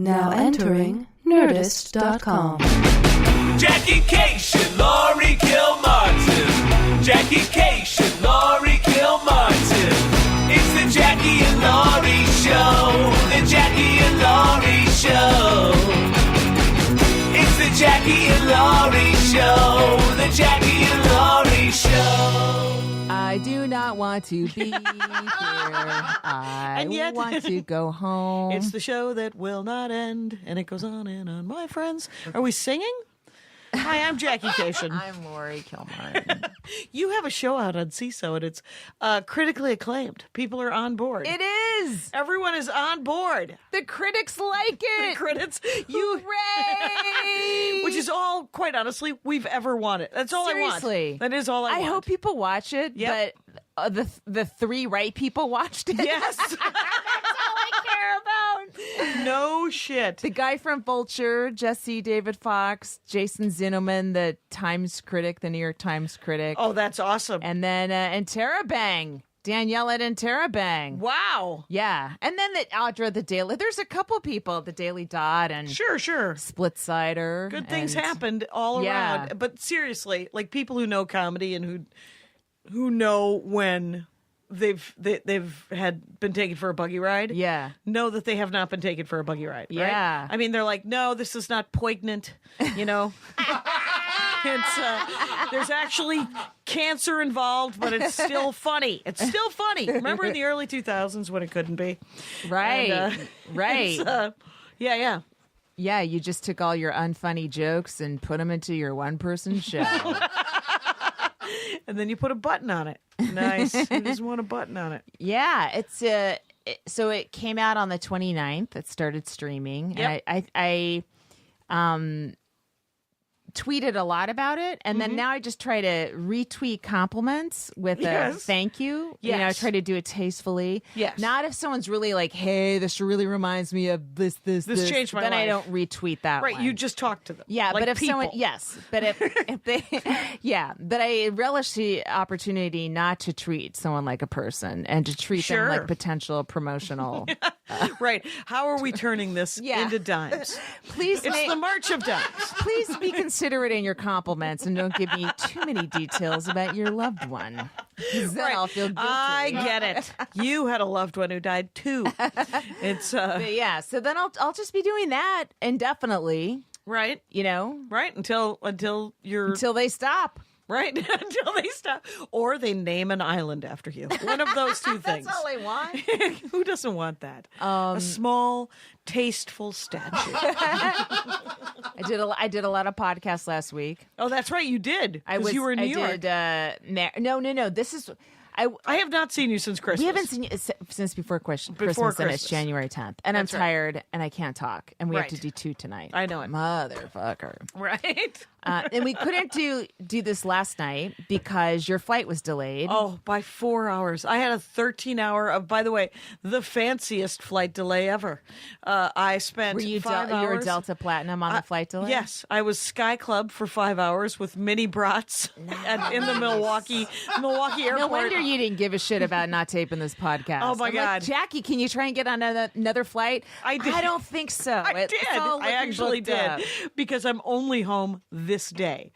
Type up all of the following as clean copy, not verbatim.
Now entering Nerdist.com. Jackie Cation, Laurie Kilmartin. Jackie Cation, Laurie Kilmartin. It's the Jackie and Laurie Show. The Jackie and Laurie Show. It's the Jackie and Laurie Show. The Jackie and Laurie Show. I do not want to be here. I want to go home. It's the show that will not end, and it goes on and on. My friends, are we singing? Hi, I'm Jackie Cation. I'm Laurie Kilmartin. You have a show out on CISO, and it's critically acclaimed. People are on board. It is. Everyone is on board. The critics like it. The critics, Hooray! which is all, quite honestly, we've ever wanted. That's all Seriously. I want. That is all I want. I hope people watch it, Yep. but the three right people watched it. Yes. That's all I care about. No shit. The guy from Vulture, Jesse David Fox, Jason Zinnoman, the Times critic, the New York Times critic. Oh, that's awesome. And then and Terabang, Danielle at Terabang. Wow. Yeah. And then Audra the Daily. There's a couple people at the Daily Dot and Sure. Split Sider. Good things and- happened all Yeah. around. But seriously, like people who know comedy and who know when they've had been taken for a buggy ride. Yeah. Know that they have not been taken for a buggy ride. Right? Yeah. I mean, they're like, no, this is not poignant. You know. It's there's actually cancer involved, but it's still funny. It's still funny. Remember in the early 2000s when it couldn't be? Right. And, right. Yeah. Yeah. You just took all your unfunny jokes and put them into your one-person show. And then you put a button on it. Nice. Who doesn't want a button on it? Yeah. It's so it came out on the 29th. It started streaming. Yep. And I tweeted a lot about it, and then now I just try to retweet compliments with a Yes. thank you. You know, Yes. try to do it tastefully. Yes. Not if someone's really like, "Hey, this really reminds me of this." This changed my Then I life. don't retweet that. Right, one. you just talk to them. Yeah, like but if people. someone, yes, but if they, yeah, but I relish the opportunity not to treat someone like a person and to treat Sure. them like potential promotional. Right. How are we turning this Yeah. into dimes? Please, It's the March of Dimes. please be considerate in your compliments and don't give me too many details about your loved one. 'Cause then I'll feel guilty. I get it. You had a loved one who died too. It's But yeah, so then I'll just be doing that indefinitely. right. You know, Right until you're until they stop. right until they stop, or they name an island after you. One of those two things. That's all I want. Who doesn't want that? A small, tasteful statue. I did a lot of podcasts last week. Oh, that's right. You did. Because you were in New York. No. This is I have not seen you since Christmas. we haven't seen you since before Christmas, and it's Christmas. January 10th, and That's I'm right. tired and I can't talk, and we have Right. to do 2 tonight. I know it. Motherfucker. Right. And we couldn't do this last night because your flight was delayed. Oh, by 4 hours. I had a 13-hour of, by the way, the fanciest flight delay ever. I spent Were you 5 you were hours. Delta Platinum on the flight delay? Yes, I was Sky Club for 5 hours with mini brats in the Milwaukee airport. No wonder you didn't give a shit about not taping this podcast. Oh, my I'm like, God. Jackie, can you try and get on another flight? I did. I don't think so. I It's did. all I looking actually booked did up. because I'm only home this day.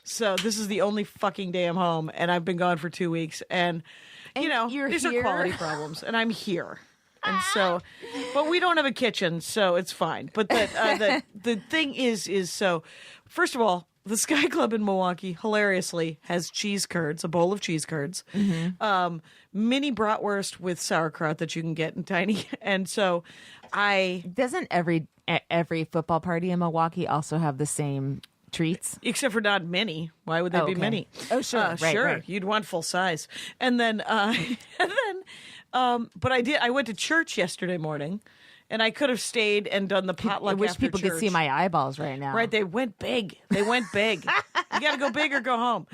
So this is the only fucking day I'm home, and I've been gone for 2 weeks. And you know, you're these here. are quality problems, and I'm here. And so, but we don't have a kitchen, so it's fine. But the thing is so, first of all, the Sky Club in Milwaukee hilariously has cheese curds, a bowl of cheese curds, mini bratwurst with sauerkraut that you can get in tiny. And so, Doesn't every football party in Milwaukee also have the same treats? except for not mini. Why would they Oh, be okay. mini? Oh, sure. Right, sure. right. You'd want full size. And then, but I went to church yesterday morning, and I could have stayed and done the potluck. I wish after people could church. see my eyeballs right now. Right, they went big. You got to go big or go home.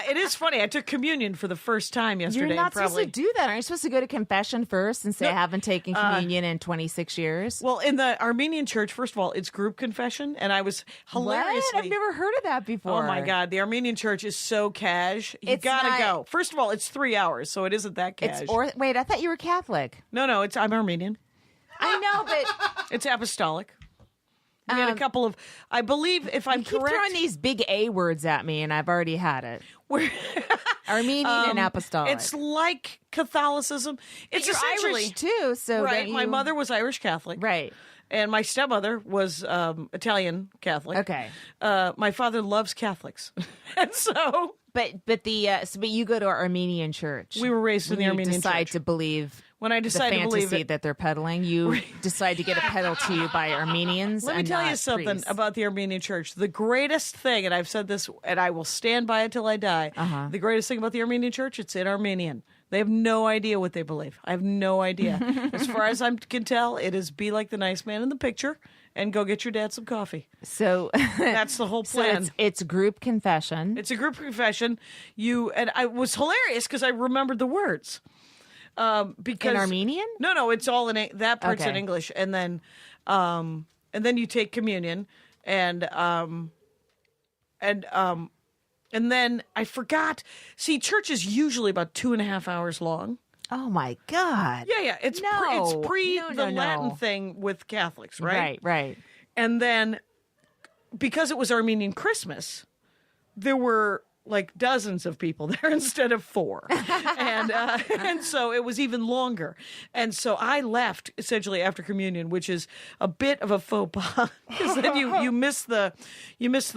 It is funny. I took communion for the first time yesterday. You're not probably. supposed to do that. Aren't you supposed to go to confession first and say, I haven't taken communion in 26 years? Well, in the Armenian church, first of all, it's group confession, and I was hilariously. What? I've never heard of that before. Oh my God, the Armenian church is so cash. You It's gotta not- go. First of all, it's 3 hours, so it isn't that cash. Wait, I thought you were Catholic. No, I'm Armenian. I know, but It's apostolic. We had a couple of, I believe, if I'm Keep correct, throwing these big A words at me, and I've already had it. we're, Armenian and apostolic. it's like Catholicism. It's You're essentially Irish too, so right. don't My you- mother was Irish Catholic, Right. and my stepmother was Italian Catholic. Okay. My father loves Catholics, and so But you go to our Armenian church. we were raised in When the you Armenian decide church. to believe When I the decided to believe fantasy it, that they're peddling, you decide to get it peddled to you by Armenians. let me and tell you not something priests. about the Armenian church. The greatest thing, and I've said this, and I will stand by it till I die. The greatest thing about the Armenian church, it's in Armenian. They have no idea what they believe. I have no idea. As far as I can tell, it is be like the nice man in the picture and go get your dad some coffee. So That's the whole so plan. it's group confession. It's a group confession. And I was hilarious because I remembered the words. Because In Armenian? No, it's all in that part's in Okay. English, and then you take communion, and then I forgot. See, church is usually about 2.5 hours long. Oh my God. Yeah, it's No. it's pre No, the no. Latin thing with Catholics, right? Right. And then because it was Armenian Christmas, there were like dozens of people there instead of 4. And so it was even longer. And so I left essentially after communion, which is a bit of a faux pas because then you miss the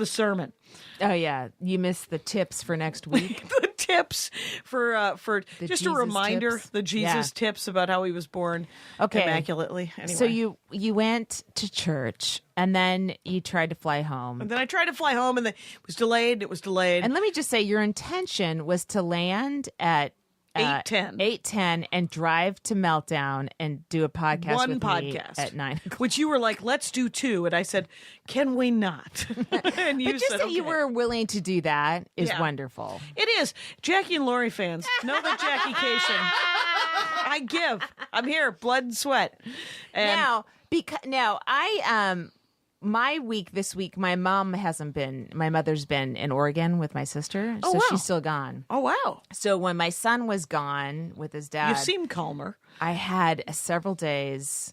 sermon. Oh yeah, you missed the tips for next week. The tips for The just Jesus a reminder, tips? the Jesus Yeah. tips about how he was born Okay. immaculately. Anyway. So you went to church and then you tried to fly home. And then I tried to fly home, and it was delayed. It was delayed. And let me just say, your intention was to land at 8:10 and drive to Meltdown and do a podcast One with me podcast at 9 o'clock. Which you were like, let's do 2. And I said, can we not? And you But just said, that you "Okay." were willing to do that is Yeah. wonderful. It is. Jackie and Lori fans know that Jackie Cation. I give. I'm here, blood and sweat. And Now I my week this week, my mother's been in Oregon with my sister, so wow. she's still gone. oh, wow. So when my son was gone with his dad, You seem calmer. I had several days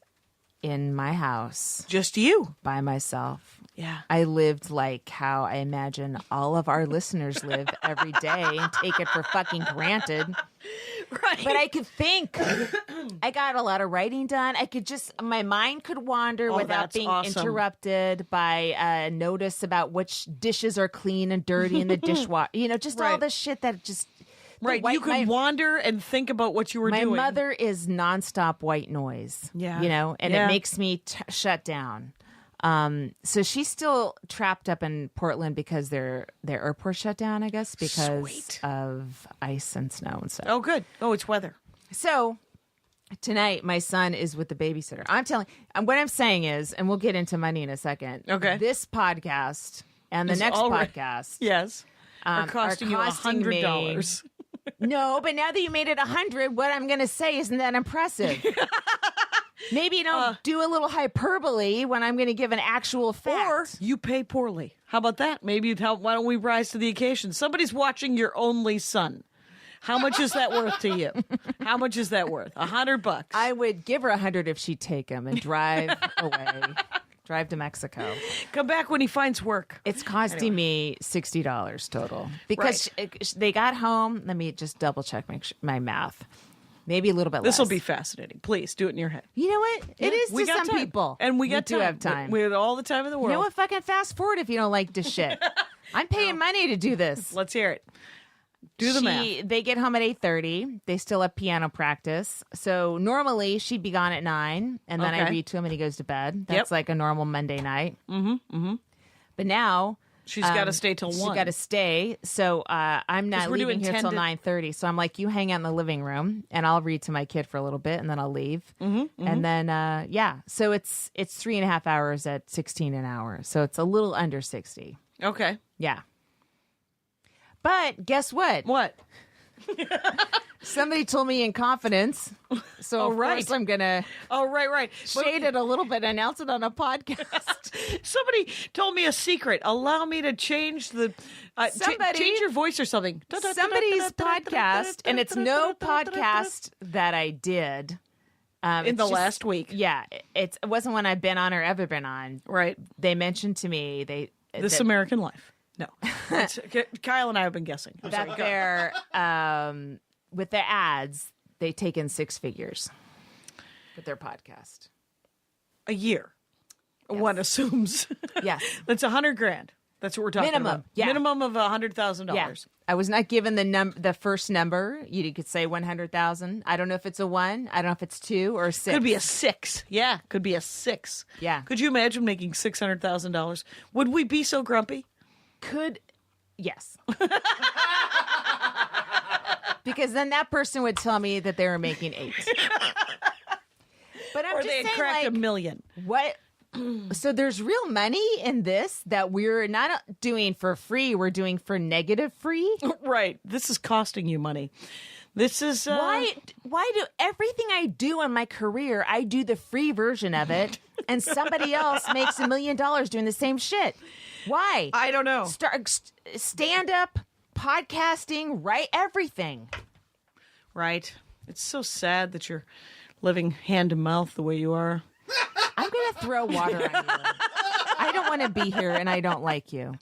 in my house Just you. by myself. Yeah. I lived like how I imagine all of our listeners live every day and take it for fucking granted. Right. But I could think. I got a lot of writing done. My mind could wander without that's being awesome. interrupted by a notice about which dishes are clean and dirty in the dishwasher. Just all Right. the shit that just. Right. You could wander and think about what you were My doing. mother is nonstop white noise. Yeah. And Yeah. it makes me shut down. So she's still trapped up in Portland because their airport shut down, I guess, because Sweet. of ice and snow and stuff. Oh, good. Oh, it's weather. So tonight, my son is with the babysitter. What I'm saying is, and we'll get into money in a second. Okay. This podcast and the Is next already- podcast. Yes. Are costing you costing me- $100. No, but now that you made it 100, what I'm going to say isn't that impressive. Maybe don't do a little hyperbole when I'm going to give an actual fact. Or you pay poorly. How about that? Maybe why don't we rise to the occasion? Somebody's watching your only son. How much is that worth to you? How much is that worth? $100. I would give her 100 if she'd take him and drive away. Drive to Mexico. Come back when he finds work. It's costing me $60 total because they got home. Let me just double check my math. Maybe a little bit less. This will be fascinating. Please do it in your head. You know what? It is We to got some time. people. And we got do have time. We have all the time in the You world. know what? Fucking fast forward if you don't like this shit. I'm paying money to do this. Let's hear it. Do the math. They get home at 8:30. They still have piano practice. So normally she'd be gone at 9, and then I Okay. read to him and he goes to bed. That's Yep. like a normal Monday night. But now She's got to stay till she's 1. got to stay. So I'm not we're leaving doing here till 10 to 9:30. So I'm like, you hang out in the living room, and I'll read to my kid for a little bit, and then I'll leave. And then so it's 3.5 hours at 16 an hour. So it's a little under 60. Okay. Yeah. But guess what? What? Somebody told me in confidence. So Oh, of right. course I'm going to Oh, right. shade it a little bit, announce it on a podcast. Somebody told me a secret. Allow me to change the Somebody- change your voice or something. Somebody's podcast, and it's no podcast that I did. In the last week. Yeah, it wasn't one I've been on or ever been on. Right. They mentioned to me This American Life. No. Kyle and I have been guessing. I'm sorry, that go. they're with their ads, they take in six figures with their podcast. A year. One assumes. Yes. That's $100,000. That's what we're talking Minimum, about. yeah. Minimum of $100,000. Yeah. I was not given the first number. You could say 100,000. I don't know if it's a 1. I don't know if it's 2 or 6. Could be a 6. Yeah, could be a 6. Yeah. Could you imagine making $600,000? Would we be so grumpy? Yes. Because then that person would tell me that they were making 8. But I'm Or just they had saying, cracked like, $1 million. what? So there's real money in this that we're not doing for free. We're doing for negative free. Right. This is costing you money. This is Why do everything I do in my career, I do the free version of it, and somebody else makes $1 million doing the same shit? Why? I don't know. Stand up, podcasting, write everything. Right. It's so sad that you're living hand to mouth the way you are. I'm going to throw water on you. I don't want to be here, and I don't like you.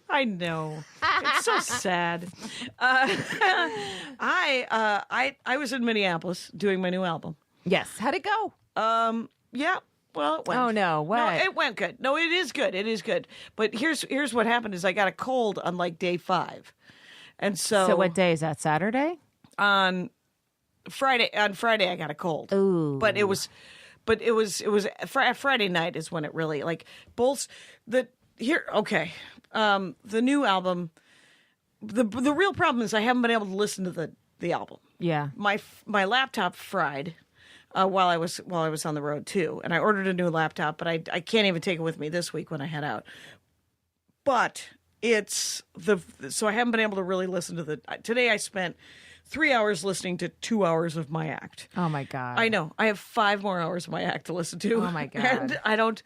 I know. It's so sad. I was in Minneapolis doing my new album. Yes. How'd it go? Yeah. Well, it went. Oh, no. What? No, it went good. No, it is good. It is good. But here's what happened is I got a cold on like day 5. And so So what day is that? Saturday? on Friday I got a cold. Ooh. But it was Friday night is when it really like both the new album. The real problem is I haven't been able to listen to the album. Yeah. My laptop fried while I was on the road too, and I ordered a new laptop, but I can't even take it with me this week when I head out. But so I haven't been able to really listen to today I spent 3 hours listening to 2 hours of my act. Oh, my God. I know. I have 5 more hours of my act to listen to. Oh, my God. And I don't.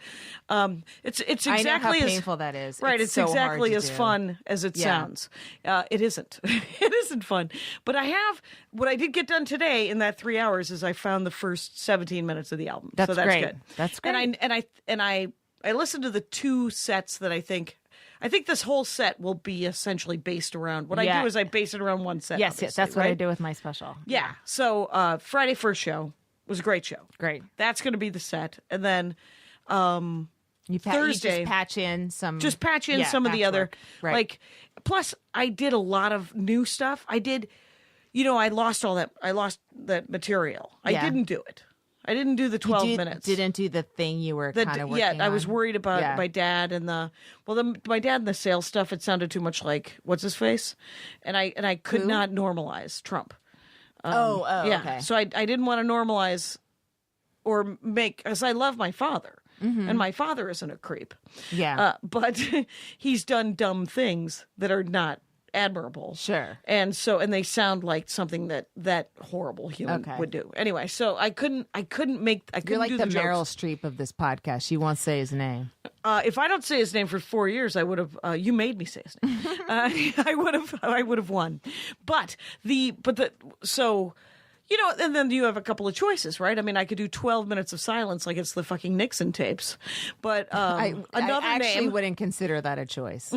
It's exactly I know how as painful that is. right. It's so exactly hard to as do. fun as it Yeah. sounds. It isn't. It isn't fun. But what I did get done today in that 3 hours is I found the first 17 minutes of the album. That's so that's great. good. That's great. And I listened to the 2 sets that I think this whole set will be essentially based around what I Yeah. do is I base it around one set. Yes, obviously, that's what I right? do with my special. Yeah. So Friday first show was a great show. Great. That's going to be the set, and then You Thursday, just patch in some. some of the other Right. like. Plus, I did a lot of new stuff. I did, I lost all that. I lost that material. I Yeah. didn't do it. I didn't do the 12 minutes. Didn't do the thing you were kind of working on. I was worried about Yeah. my dad and my dad and the sales stuff. It sounded too much like what's his face, and I could Who? not normalize Trump. Oh, Yeah. okay. So I didn't want to normalize or make, as I love my father, and my father isn't a creep. Yeah. But he's done dumb things that are not admirable. Sure. And they sound like something that horrible human Okay. would do. Anyway, so I couldn't You're like do the the Meryl jokes. Streep of this podcast. She won't say his name. If I don't say his name for 4 years, I would have. You made me say his name. I would have won. And then you have a couple of choices, right? I mean, I could do 12 minutes of silence like it's the fucking Nixon tapes. But I another actually name. wouldn't consider that a choice.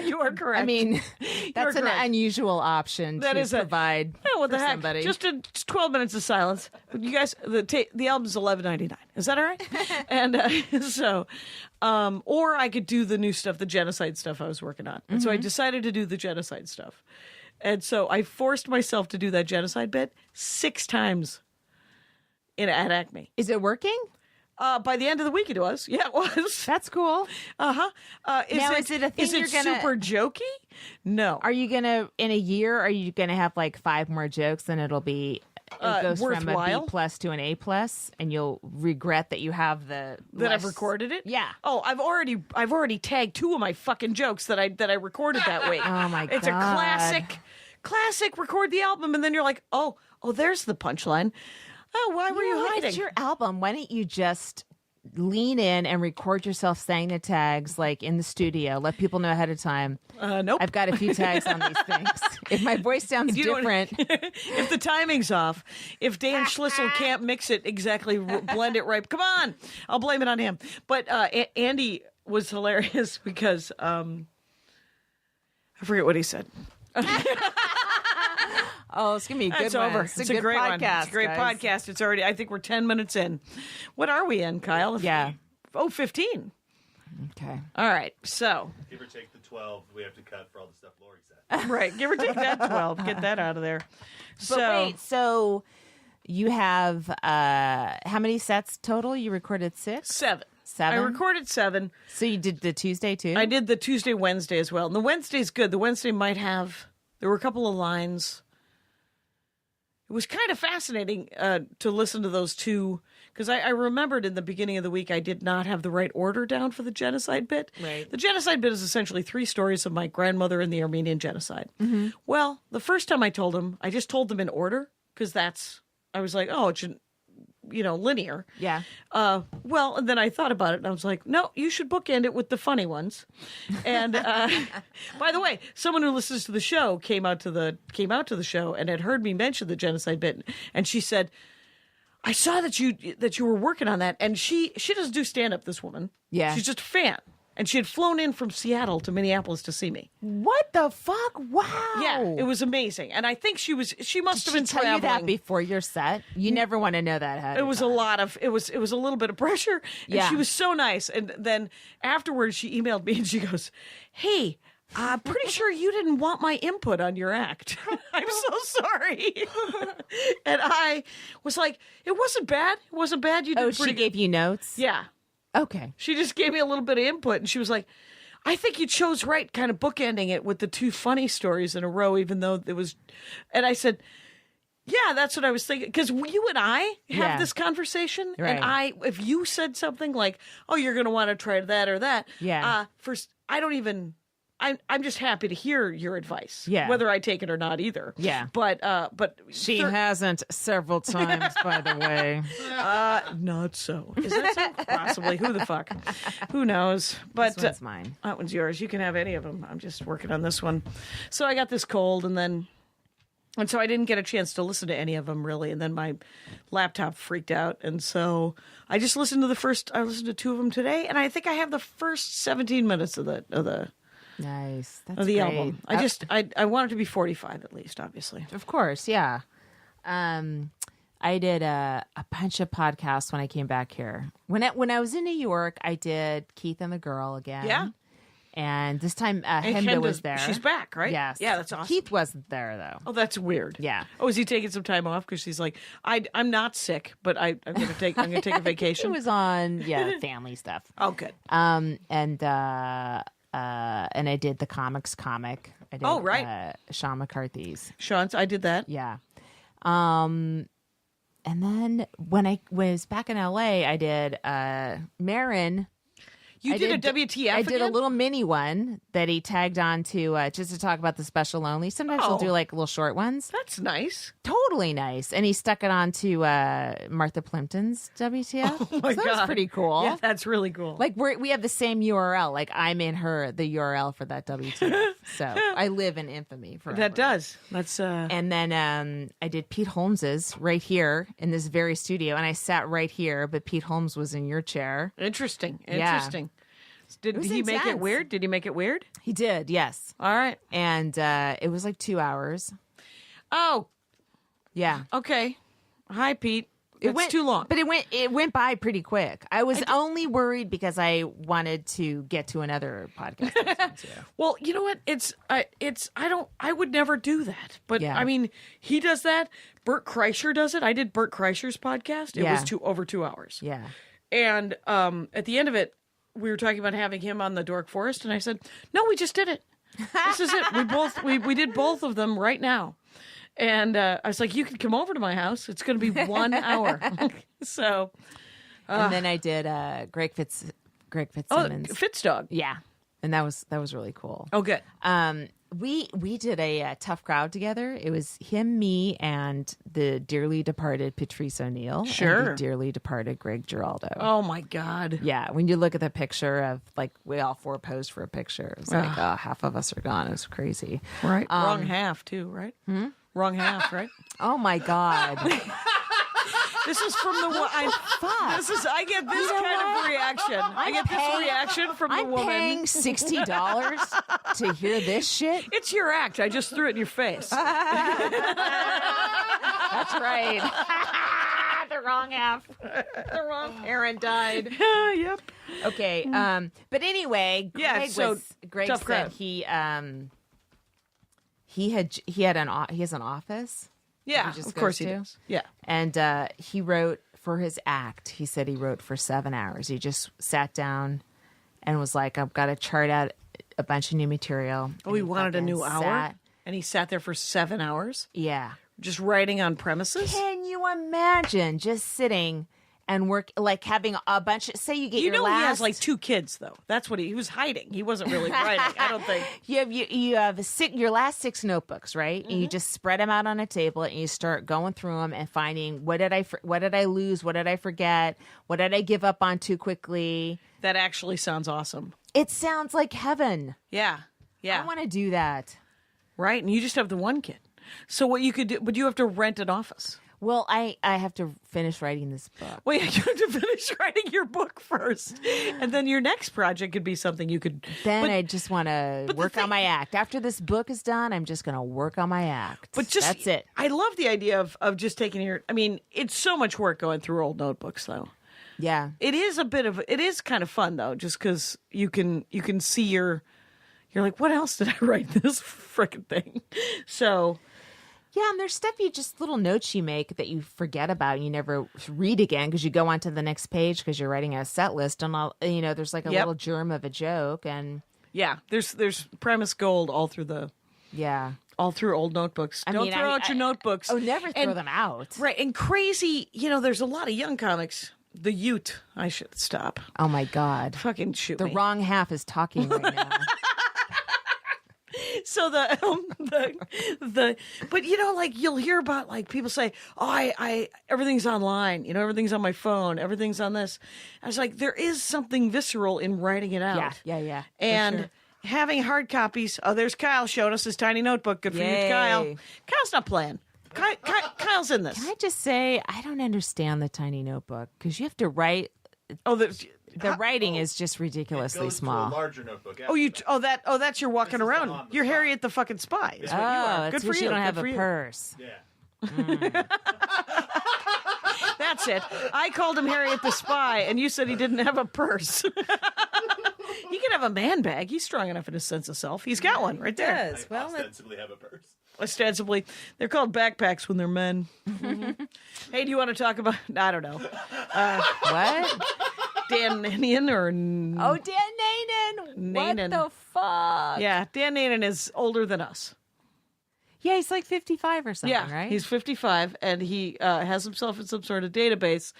You are correct. I mean, that's an correct. unusual option That to is provide Oh, what for the heck? somebody. Just 12 minutes of silence. You guys, the album's $11.99. Is that all right? And or I could do the new stuff, the genocide stuff I was working on. And so I decided to do the genocide stuff. And so I forced myself to do that genocide bit 6 times at Acme. Is it working? By the end of the week, it was. Yeah, it was. That's cool. Now, is it a thing Is it you're gonna- super jokey? No. Are you gonna in a year? Are you gonna have like 5 more jokes, and it'll be it goes from a worthwhile? B+ to an A+, and you'll regret that you have That less- I've recorded it? Yeah. Oh, I've already tagged 2 of my fucking jokes that I recorded that week. Oh, my It's a God. classic record the album and then you're like, "Oh, there's the punchline." Oh, why were you know what? hiding? It's your album. Why don't you just lean in and record yourself saying the tags like in the studio. Let people know ahead of time. Nope. I've got a few tags on these things. If my voice sounds different. If the timing's off, if Dan Schlissel can't mix it exactly, blend it right, come on, I'll blame it on him. But Andy was hilarious because I forget what he said. Oh, it's going to be a good It's one. over. It's a good great podcast. one. It's a great guys. podcast. It's already, I think we're 10 minutes in. What are we in, Kyle? Yeah. 15. Okay. All right. So, Give or take the 12 we have to cut for all the stuff Lori said. right. Give or take that 12. Get that out of there. But wait, so you have how many sets total? You recorded 6? 7. 7? I recorded 7. So you did the Tuesday too? I did the Tuesday, Wednesday as well. And the Wednesday's good. The Wednesday might have, there were a couple of lines. It was kind of fascinating to listen to those two, because I remembered in the beginning of the week I did not have the right order down for the genocide bit. Right. The genocide bit is essentially 3 stories of my grandmother and the Armenian genocide. Mm-hmm. Well, the first time I told them, I just told them in order, because I was like, oh, it should, linear. Yeah. Well, and then I thought about it, and I was like, no, you should bookend it with the funny ones. And by the way, someone who listens to the show came out to the show and had heard me mention the genocide bit, and she said, I saw that you were working on that, and she doesn't do stand up. This woman, Yeah. she's just a fan, and she had flown in from Seattle to Minneapolis to see me. What the fuck? Wow. Yeah, it was amazing, and I think she must have been tell you traveling. that before your set? You never want to know that ahead It of was time. a lot of it was a little bit of pressure, and Yeah. she was so nice. And then afterwards, she emailed me and she goes, "Hey, I'm pretty sure you didn't want my input on your act. I'm so sorry." And I was like, "It wasn't bad. It wasn't bad. You did Oh, pretty she gave you notes? good." Yeah, Okay. she just gave me a little bit of input, and she was like, I think you chose right, kind of bookending it with the 2 funny stories in a row, even though it was. And I said, yeah, that's what I was thinking. Because you and I have Yeah. this conversation, Right. and if you said something like, oh, you're going to want to try that or that, Yeah. first, I don't even. I'm just happy to hear your advice, Yeah. whether I take it or not either. Yeah. But She hasn't several times, by the way. not so. Is that so? Possibly. Who the fuck? Who knows? But This one's mine. that one's yours. You can have any of them. I'm just working on this one. So I got this cold, and so I didn't get a chance to listen to any of them really. And then my laptop freaked out, and so I just listened to I listened to 2 of them today, and I think I have the first 17 minutes of the Nice. That's of the great. album. I want it to be 45 at least, obviously. Of course, yeah. I did a bunch of podcasts when I came back here. When I was in New York, I did Keith and the Girl again. Yeah. And this time, And Henda was Henda's- there. She's back, right? Yes. Yeah, that's awesome. Keith wasn't there, though. Oh, that's weird. Yeah. Oh, is he taking some time off? Because she's like, I'm not sick, but I'm gonna take a He vacation. was on, family stuff. Oh, good. And I did the comic. I did, Oh, right. Sean McCarthy's. Sean's, I did that. Yeah. And then when I was back in LA, I did Marin. You I did a WTF I did again? a little mini one that he tagged on to just to talk about the special only. Sometimes he'll Oh. do like little short ones. That's nice. Totally nice. And he stuck it on to Martha Plimpton's WTF. Oh my So God. That's pretty cool. Yeah, that's really cool. Like we have the same URL. Like I'm in the URL for that WTF. So I live in infamy forever. that does. That's And then I did Pete Holmes's right here in this very studio, and I sat right here, but Pete Holmes was in your chair. interesting. Yeah. Interesting. Did was he make it intense. weird? Did he make it weird? He did, yes. All right. And it was like 2 hours. Oh, Yeah. okay. Hi, Pete. It's went too long. But it went by pretty quick. I was only worried because I wanted to get to another podcast. I listened to. Well, you know what? I would never do that. But Yeah. I mean, he does that. Bert Kreischer does it. I did Bert Kreischer's podcast. It Yeah. was over 2 hours. Yeah. And at the end of it, we were talking about having him on the Dork Forest, and I said, "No, we just did it. This is it. We did both of them right now." And I was like, "You can come over to my house. It's going to be 1 hour." So, And then I did Greg oh, Fitzsimmons. Fitzdog. Yeah. and that was really cool. Oh, good. We did a tough crowd together. It was him, me, and the dearly departed Patrice O'Neill. Sure. And the dearly departed Greg Giraldo. Oh, my God. Yeah, when you look at the picture of, like, we all four posed for a picture, it's like, half of us are gone. It's crazy. Right. Wrong half, too, right? Wrong half, right? Oh, my God. This is from the one. I get this kind of reaction. I get this reaction from the woman. I'm paying $60 to hear this shit. It's your act. I just threw it in your face. That's right. The wrong half. The wrong parent died. Yep. Okay. But anyway, Greg tough said crowd. he has an office. Yeah, He just of course goes he to. does. Yeah. And he wrote for his act. He said he wrote for 7 hours. He just sat down and was like, I've got to chart out a bunch of new material. Oh, he wanted a fucking new hour? sat- And he sat there for 7 hours? Yeah. Just writing on premises? Can you imagine just sitting and work, like having a bunch of, say you get You your know last. he has like 2 kids, though. That's what he was hiding. He wasn't really writing, I don't think. You have your last 6 notebooks, right? And you Mm-hmm. just spread them out on a table and you start going through them and finding what did I lose? What did I forget? What did I give up on too quickly? That actually sounds awesome. It sounds like heaven. Yeah. Yeah. I want to do that. Right? And you just have the one kid. So what you could do, but you have to rent an office. Well, I have to finish writing this book. Wait, you have to finish writing your book first. And then your next project could be something you could... Then but, I just want to but the work thing- on my act. After this book is done, I'm just going to work on my act. But just... That's it. I love the idea of just taking your... I mean, it's so much work going through old notebooks, though. Yeah. It is it is kind of fun, though, just because you can see you're like, what else did I write in this frickin' thing? So... Yeah, and there's stuff little notes you make that you forget about and you never read again because you go on to the next page because you're writing a set list and all, there's like a Yep. little germ of a joke and Yeah, there's premise gold all through old notebooks. Don't throw out your notebooks. Oh, never throw them out. Right, and crazy, there's a lot of young comics. The Ute, I should stop. Oh my God. Fucking shoot The me. wrong half is talking right now. So but like you'll hear about like people say, oh, I everything's online, everything's on my phone, everything's on this. I was like, there is something visceral in writing it out. Yeah. for And sure. having hard copies. Oh, there's Kyle showing us his tiny notebook. Good for you, Kyle. Yay. Kyle's not playing. Kyle's in this. Can I just say, I don't understand the tiny notebook because you have to write. Oh, The writing is just It ridiculously goes small. to a larger notebook. that's your walking This is around. on the You're spot. Harriet the fucking spy. Is what you are. That's Good for because you. you don't Good have for a you. purse. Yeah. That's it. I called him Harriet the spy, and you said he didn't have a purse. He can have a man bag. He's strong enough in his sense of self. He's got one right there. Yes. I ostensibly have a purse. Ostensibly, they're called backpacks when they're men. Hey, do you want to talk about? I don't know. What? Dan Nanian or Oh, Dan Nanan. Nanan. What the fuck? yeah, Dan Nanian is older than us. Yeah, he's like 55 or something, Yeah, right? he's 55, and he has himself in some sort of database.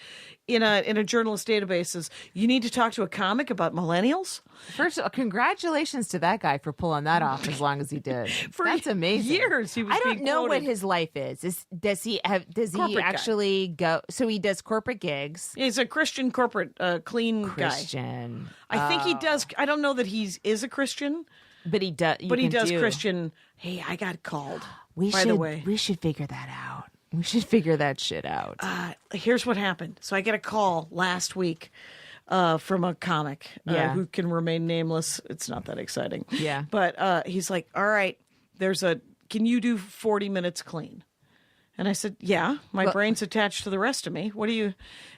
In a journalist database, says you need to talk to a comic about millennials. First of all, congratulations to that guy for pulling that off as long as he did. For That's amazing. years he was I don't being know what quoted. his life is. Does he Corporate guy. actually go? So he does corporate gigs. He's a Christian corporate clean guy. Christian. I think he does. I don't know that is a Christian, But he does. but he does Christian. Hey, I got called. We by should. the way, We should figure that out. We should figure that shit out. here's what happened. So I get a call last week from a comic Yeah. who can remain nameless. It's not that exciting. Yeah. But he's like, all right, can you do 40 minutes clean? And I said, yeah, my brain's attached to the rest of me.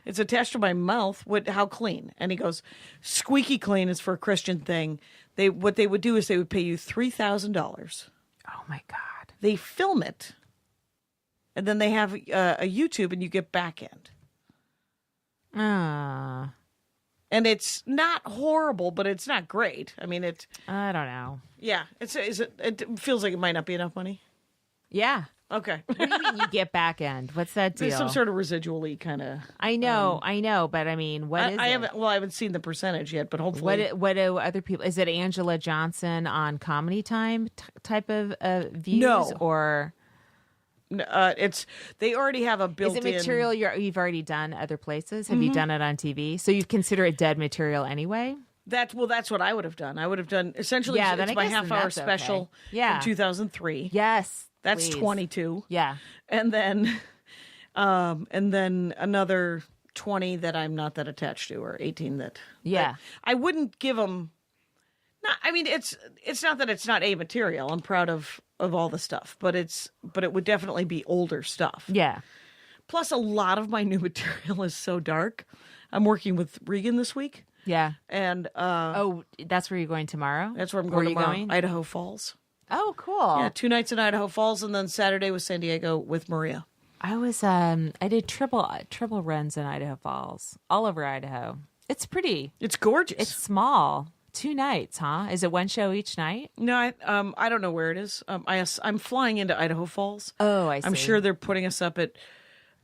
It's attached to my mouth. How clean? And he goes, squeaky clean is for a Christian thing. What they would do is they would pay you $3,000. Oh my God. They film it. And then they have a YouTube and you get back end. Ah, And it's not horrible, but it's not great. I mean, I don't know. yeah, it feels like it might not be enough money. Yeah. Okay. What do you mean you get back end? What's that deal? There's some sort of residual-y kind of... I know, but I mean, what is I it? haven't seen the percentage yet, but hopefully... What do other people? Is it Angela Johnson on Comedy Time type of views? No. Or they already have a is built-in... it material you've already done other places? Have you done it on TV? So you consider it dead material anyway? That's what I would have done. I would have done essentially. Yeah, then it's I my guess then half-hour that's okay. special Yeah. from 2003. Yes, That's please. 22. Yeah, And then another 20 that I'm not that attached to, or 18 that. Yeah. I wouldn't give them. Not, I mean, it's not that it's not A material. I'm proud of all the stuff, but it would definitely be older stuff. yeah. Plus, a lot of my new material is so dark. I'm working with Regan this week, Yeah. and Oh, that's where you're going tomorrow? that's where I'm Where going are you tomorrow. going? Idaho Falls. Oh, cool. Yeah, 2 nights in Idaho Falls, and then Saturday with San Diego with Maria. I was I did triple runs in Idaho Falls, all over Idaho. It's pretty. It's gorgeous. It's small. 2 nights, huh? Is it one show each night? No, I don't know where it is. I'm flying into Idaho Falls. Oh, I see. I'm sure they're putting us up at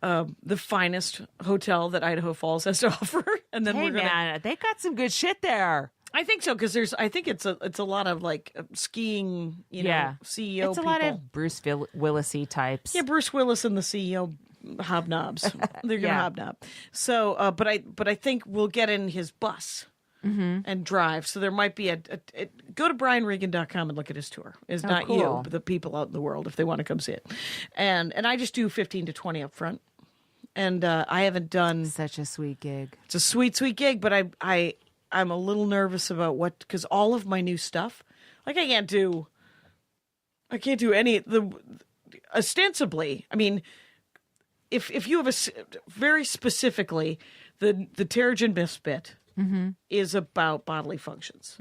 the finest hotel that Idaho Falls has to offer, and then Hey we're gonna. man, they got some good shit there. I think so because I think it's a lot of like skiing, Yeah. CEO It's a people. lot of Bruce Willis-y types. Yeah, Bruce Willis and the CEO hobnobs. They're gonna Yeah. hobnob. So, but I think we'll get in his bus. And drive. So there might be go to brianregan.com and look at his tour. It's not cool. you, but the people out in the world if they want to come see it. And I just do 15 to 20 up front. And I haven't done. Such a sweet gig. It's a sweet gig, but I'm a little nervous about because all of my new stuff, like I can't do any ostensibly. I mean, if you have very specifically the Terrigen Mist bit. Is about bodily functions.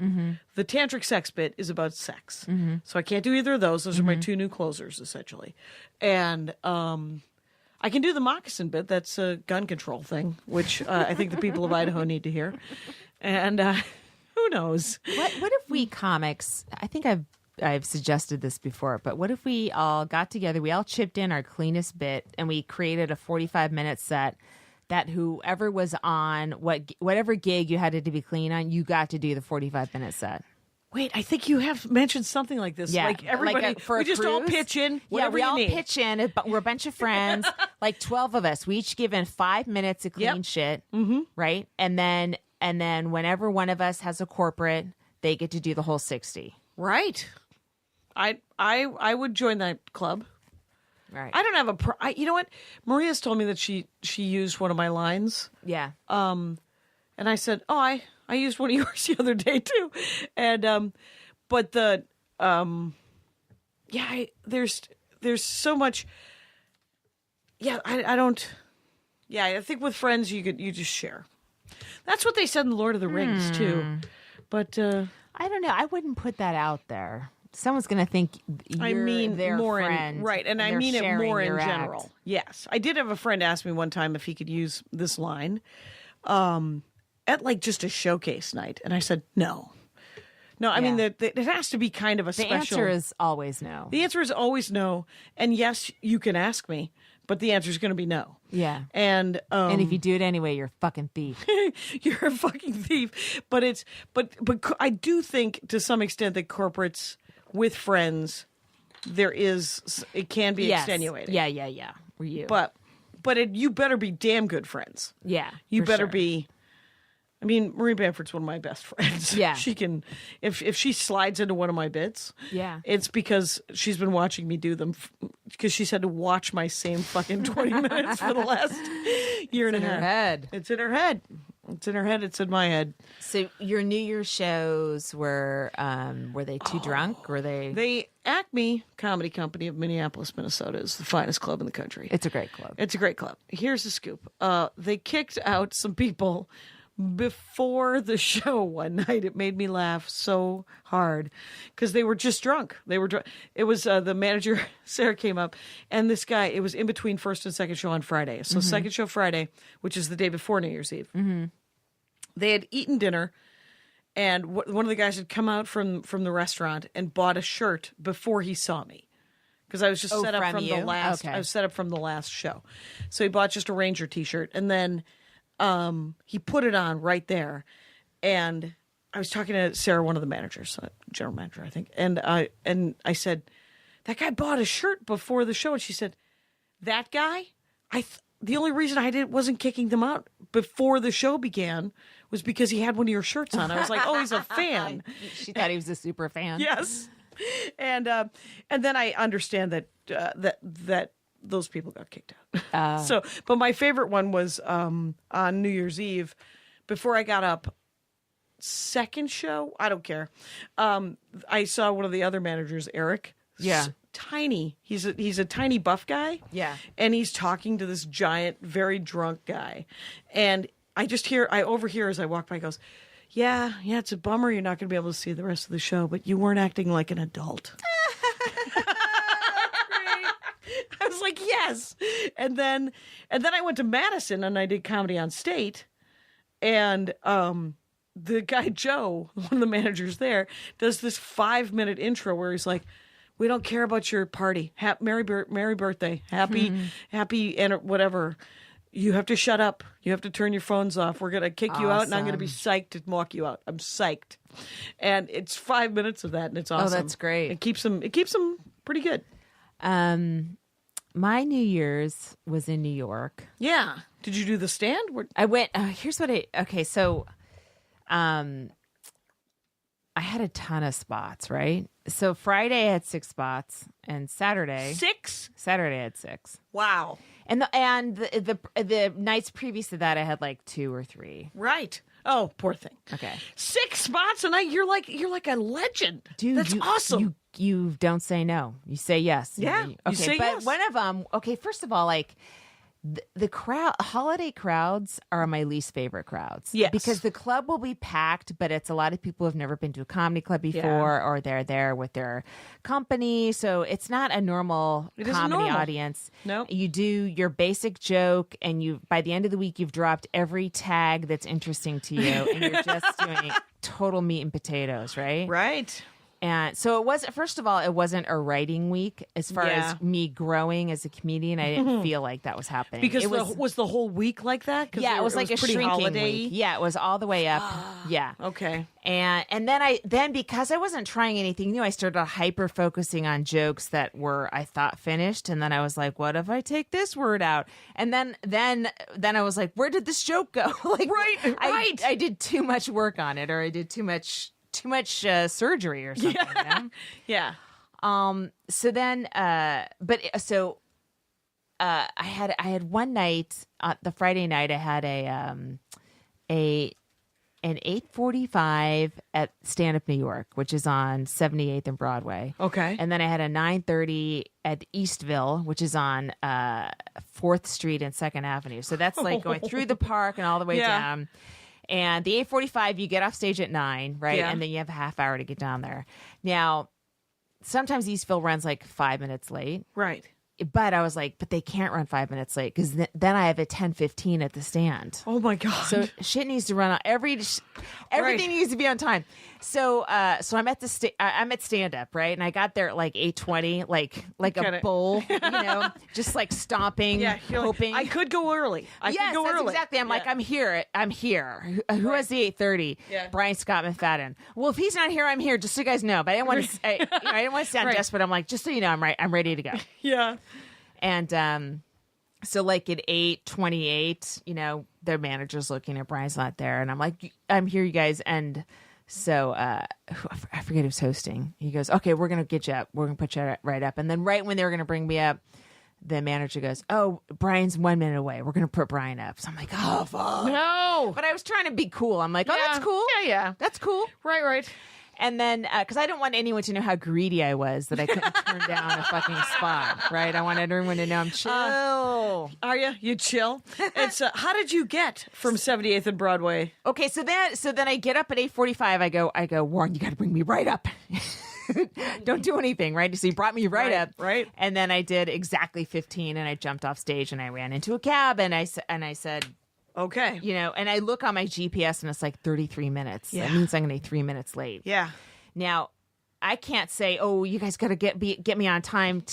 The tantric sex bit is about sex. So I can't do either of those. Those are my 2 new closers, essentially. And I can do the moccasin bit. That's a gun control thing, which I think the people of Idaho need to hear. And who knows? What if we comics? I think I've suggested this before, but what if we all got together? We all chipped in our cleanest bit, and we created a 45-minute set. That whoever was on whatever gig you had to be clean on, you got to do the 45-minute set. Wait, I think you have mentioned something like this. Yeah, like everybody, for we a just all cruise. pitch in. Yeah, Whatever we you all need. pitch in. We're a bunch of friends, like 12 of us. We each give in 5 minutes of clean Yep. shit, right? And then whenever one of us has a corporate, they get to do the whole 60. Right. I would join that club. Right. I don't have you know what? Maria's told me that she used one of my lines. Yeah. And I said, "Oh, I used one of yours the other day too." And but the there's so much. Yeah, I don't. Yeah, I think with friends you just share. That's what they said in the Lord of the Rings too. But I don't know. I wouldn't put that out there. Someone's going to think you're their more friend. right, and I they're mean it sharing more in your general. act. Yes, I did have a friend ask me one time if he could use this line at like just a showcase night, and I said no. I mean that it has to be kind of a The special. answer is always no. The answer is always no, and yes, you can ask me, but the answer is going to be no. Yeah. And if you do it anyway, you're a fucking thief. you're a fucking thief. But I do think to some extent that corporates with friends, it can be Yes. extenuating. Yeah. Were you? But you better be damn good friends. yeah. You for better sure. be. I mean, Marie Bamford's one of my best friends. Yeah. She can, if she slides into one of my bits, Yeah. it's because she's been watching me do them, because she's had to watch my same fucking 20 minutes for the last year and a in her half. head. It's in her head. It's in her head. It's in my head. So your New Year's shows were they too drunk? Were they? The Acme Comedy Company of Minneapolis, Minnesota is the finest club in the country. It's a great club. It's a great club. Here's the scoop. They kicked out some people before the show one night. It made me laugh so hard because they were just drunk. They were drunk. It was the manager, Sarah, came up, and this guy, it was in between first and second show on Friday. So second show Friday, which is the day before New Year's Eve. They had eaten dinner, and one of the guys had come out from the restaurant and bought a shirt before he saw me. because I was just set up from from the you? last. Okay. I was set up from the last show, so he bought just a Ranger T-shirt, and then he put it on right there, and I was talking to Sarah, one of the managers, general manager, I think, and I said, that guy bought a shirt before the show, and she said, that guy, the only reason I wasn't kicking them out before the show began was because he had one of your shirts on. I was like, oh, he's a fan. She thought he was a super fan. Yes. And then I understand that those people got kicked out. But my favorite one was on New Year's Eve, before I got up. Second show, I don't care. I saw one of the other managers, Eric. Yeah. Tiny. He's a tiny buff guy. Yeah. And he's talking to this giant, very drunk guy, and I overhear as I walk by. He goes, Yeah, it's a bummer you're not going to be able to see the rest of the show, but you weren't acting like an adult. I was like, yes. And then I went to Madison and I did Comedy on State, and the guy Joe, one of the managers there, does this 5-minute intro where he's like, we don't care about your party. Merry birthday. Happy and whatever. You have to shut up. You have to turn your phones off. We're going to kick you out, and I'm going to be psyched to walk you out. I'm psyched. And it's 5 minutes of that, and it's awesome. Oh, that's great. It keeps them pretty good. My New Year's was in New York. Yeah. Did you do the stand? I went, here's what so I had a ton of spots, right? So Friday I had 6 spots, and Saturday 6? Saturday I had 6. Wow. And the nights previous to that I had like 2 or 3. Right. Oh, poor thing. Okay. 6 spots a night. You're like a legend. Dude, that's awesome. You don't say no. You say yes. Yeah, Okay, you say but yes. one of them. Okay, first of all, like the crowd, holiday crowds are my least favorite crowds. Yes. Because the club will be packed, but it's a lot of people who've never been to a comedy club before, or they're there with their company. So it's not a normal It isn't comedy normal. audience. No. You do your basic joke, and by the end of the week, you've dropped every tag that's interesting to you, and you're just doing total meat and potatoes, right? Right. And so first of all, it wasn't a writing week as far as me growing as a comedian. I didn't feel like that was happening. Because it was the whole week like that? Yeah, it was like a pretty shrinking holiday-y? week. Yeah, it was all the way up. Yeah. Okay. And then because I wasn't trying anything new, I started hyper focusing on jokes that were, I thought, finished. And then I was like, what if I take this word out? And then I was like, where did this joke go? Like, Right. I did too much work on it, or I did too much surgery or something. You know? Yeah. So then, I had one night, the Friday night, I had an 8:45 at Stand Up New York, which is on 78th and Broadway. Okay. And then I had a 9:30 at Eastville, which is on 4th Street and 2nd Avenue. So that's like going through the park and all the way Yeah. down. And the 8:45, you get off stage at 9, right? Yeah. And then you have a half hour to get down there. Now, sometimes Eastville runs like 5 minutes late. Right. But I was like, but they can't run 5 minutes late because then I have a 10:15 at the stand. Oh my God. So shit needs to run on everything needs to be on time. So I'm at I'm at stand up, right? And I got there at like 8:20, like a bull, just like stomping, Yeah, you're like, hoping I could go early. I yes, could go that's early. exactly. I'm like, I'm here. Who has the 8:30? Yeah. Brian Scott McFadden. Well, if he's not here, I'm here. Just so you guys know. But I didn't want to. I didn't want to sound Right. desperate. I'm like, just so you know, I'm ready to go. Yeah. And so like at 8:28, their manager's looking at Brian's not there, and I'm like, I'm here, you guys. And so I forget who's hosting. He goes, okay, we're gonna get you up. We're gonna put you right up. And then right when they were gonna bring me up, the manager goes, oh, Brian's 1 minute away. We're gonna put Brian up. So I'm like, oh fuck. No. But I was trying to be cool. I'm like, oh, Yeah. that's cool. Yeah. That's cool. Right. And then, because I don't want anyone to know how greedy I was that I couldn't turn down a fucking spot, right? I wanted everyone to know I'm chill. Are you? You chill? It's how did you get from 78th and Broadway? Okay, so then I get up at 8:45. I go, Warren, you got to bring me right up. Don't do anything, right? So he brought me right up, right. And then I did exactly 15, and I jumped off stage, and I ran into a cab, and I said. Okay. And I look on my GPS and it's like 33 minutes. Yeah. That means I'm going to be 3 minutes late. Yeah. Now, I can't say, oh, you guys got to get me on time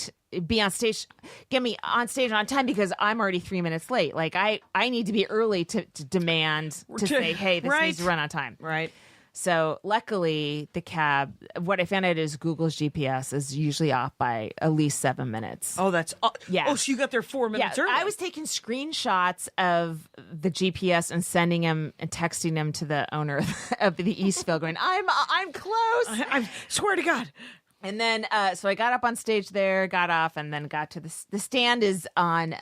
be on stage, get me on stage on time because I'm already 3 minutes late. Like I need to be early to demand to say, hey, this needs to run on time. Right. So luckily, the cab. What I found out is Google's GPS is usually off by at least 7 minutes. Oh, that's yeah. Oh, so you got there 4 minutes early. I was taking screenshots of the GPS and sending them and texting them to the owner of the Eastville, going, "I'm close. I swear to God." And then, so I got up on stage there, got off, and then got to the stand is on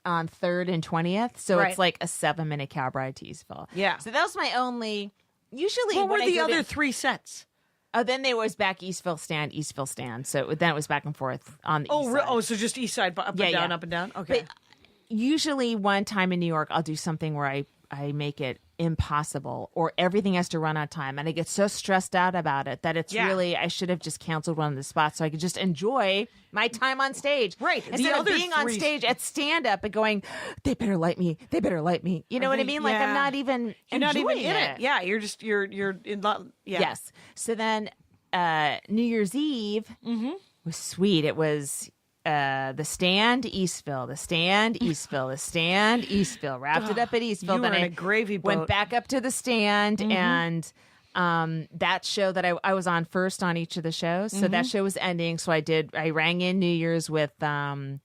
3rd and 20th, so it's like a 7-minute cab ride to Eastville. Yeah. So that was my only. Usually, What were when the I go other to, 3 sets? Oh, then there was back Eastville stand. So then it was back and forth on the east side. So just east side, up and down, up and down? Okay. But usually one time in New York, I'll do something where I make it impossible or everything has to run on time. And I get so stressed out about it that it's really, I should have just canceled one of the spots so I could just enjoy my time on stage. Right. Instead of being on stage at stand-up and going, they better light me. You know what I mean? Like I'm not even You're not even in it. Yeah, you're just, you're in, yeah. Yes. So then New Year's Eve was sweet. It was the stand, Eastville, the stand, Eastville, the stand, Eastville. Wrapped it up at Eastville. You Then were in I a gravy boat. went back up to the stand and that show that I was on first on each of the shows. So that show was ending. So I rang in New Year's with Ron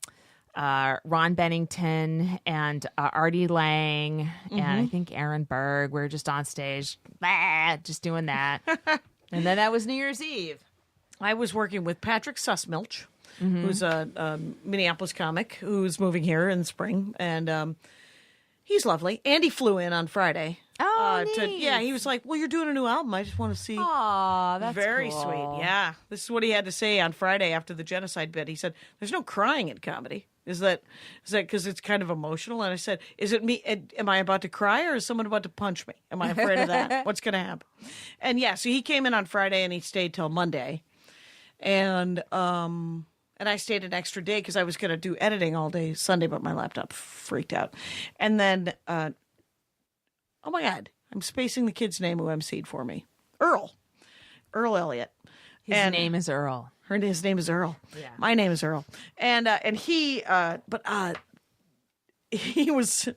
Bennington and Artie Lang and I think Aaron Berg. We were just on stage, just doing that. And then that was New Year's Eve. I was working with Patrick Sussmilch, who's a Minneapolis comic who's moving here in the spring, and he's lovely. Andy flew in on Friday. Oh, neat. Yeah, he was like, "Well, you're doing a new album. I just want to see." Aw, that's very cool. sweet. Yeah, this is what he had to say on Friday after the Genocide bit. He said, "There's no crying in comedy. Is that because it's kind of emotional?" And I said, "Is it me? Am I about to cry, or is someone about to punch me? Am I afraid of that? What's going to happen?" And yeah, so he came in on Friday and he stayed till Monday, and I stayed an extra day because I was going to do editing all day Sunday, but my laptop freaked out. And then, oh my God, I'm spacing the kid's name who emceed for me. Earl Elliot. His name is Earl. His name is Earl. Yeah. My name is Earl. And he was,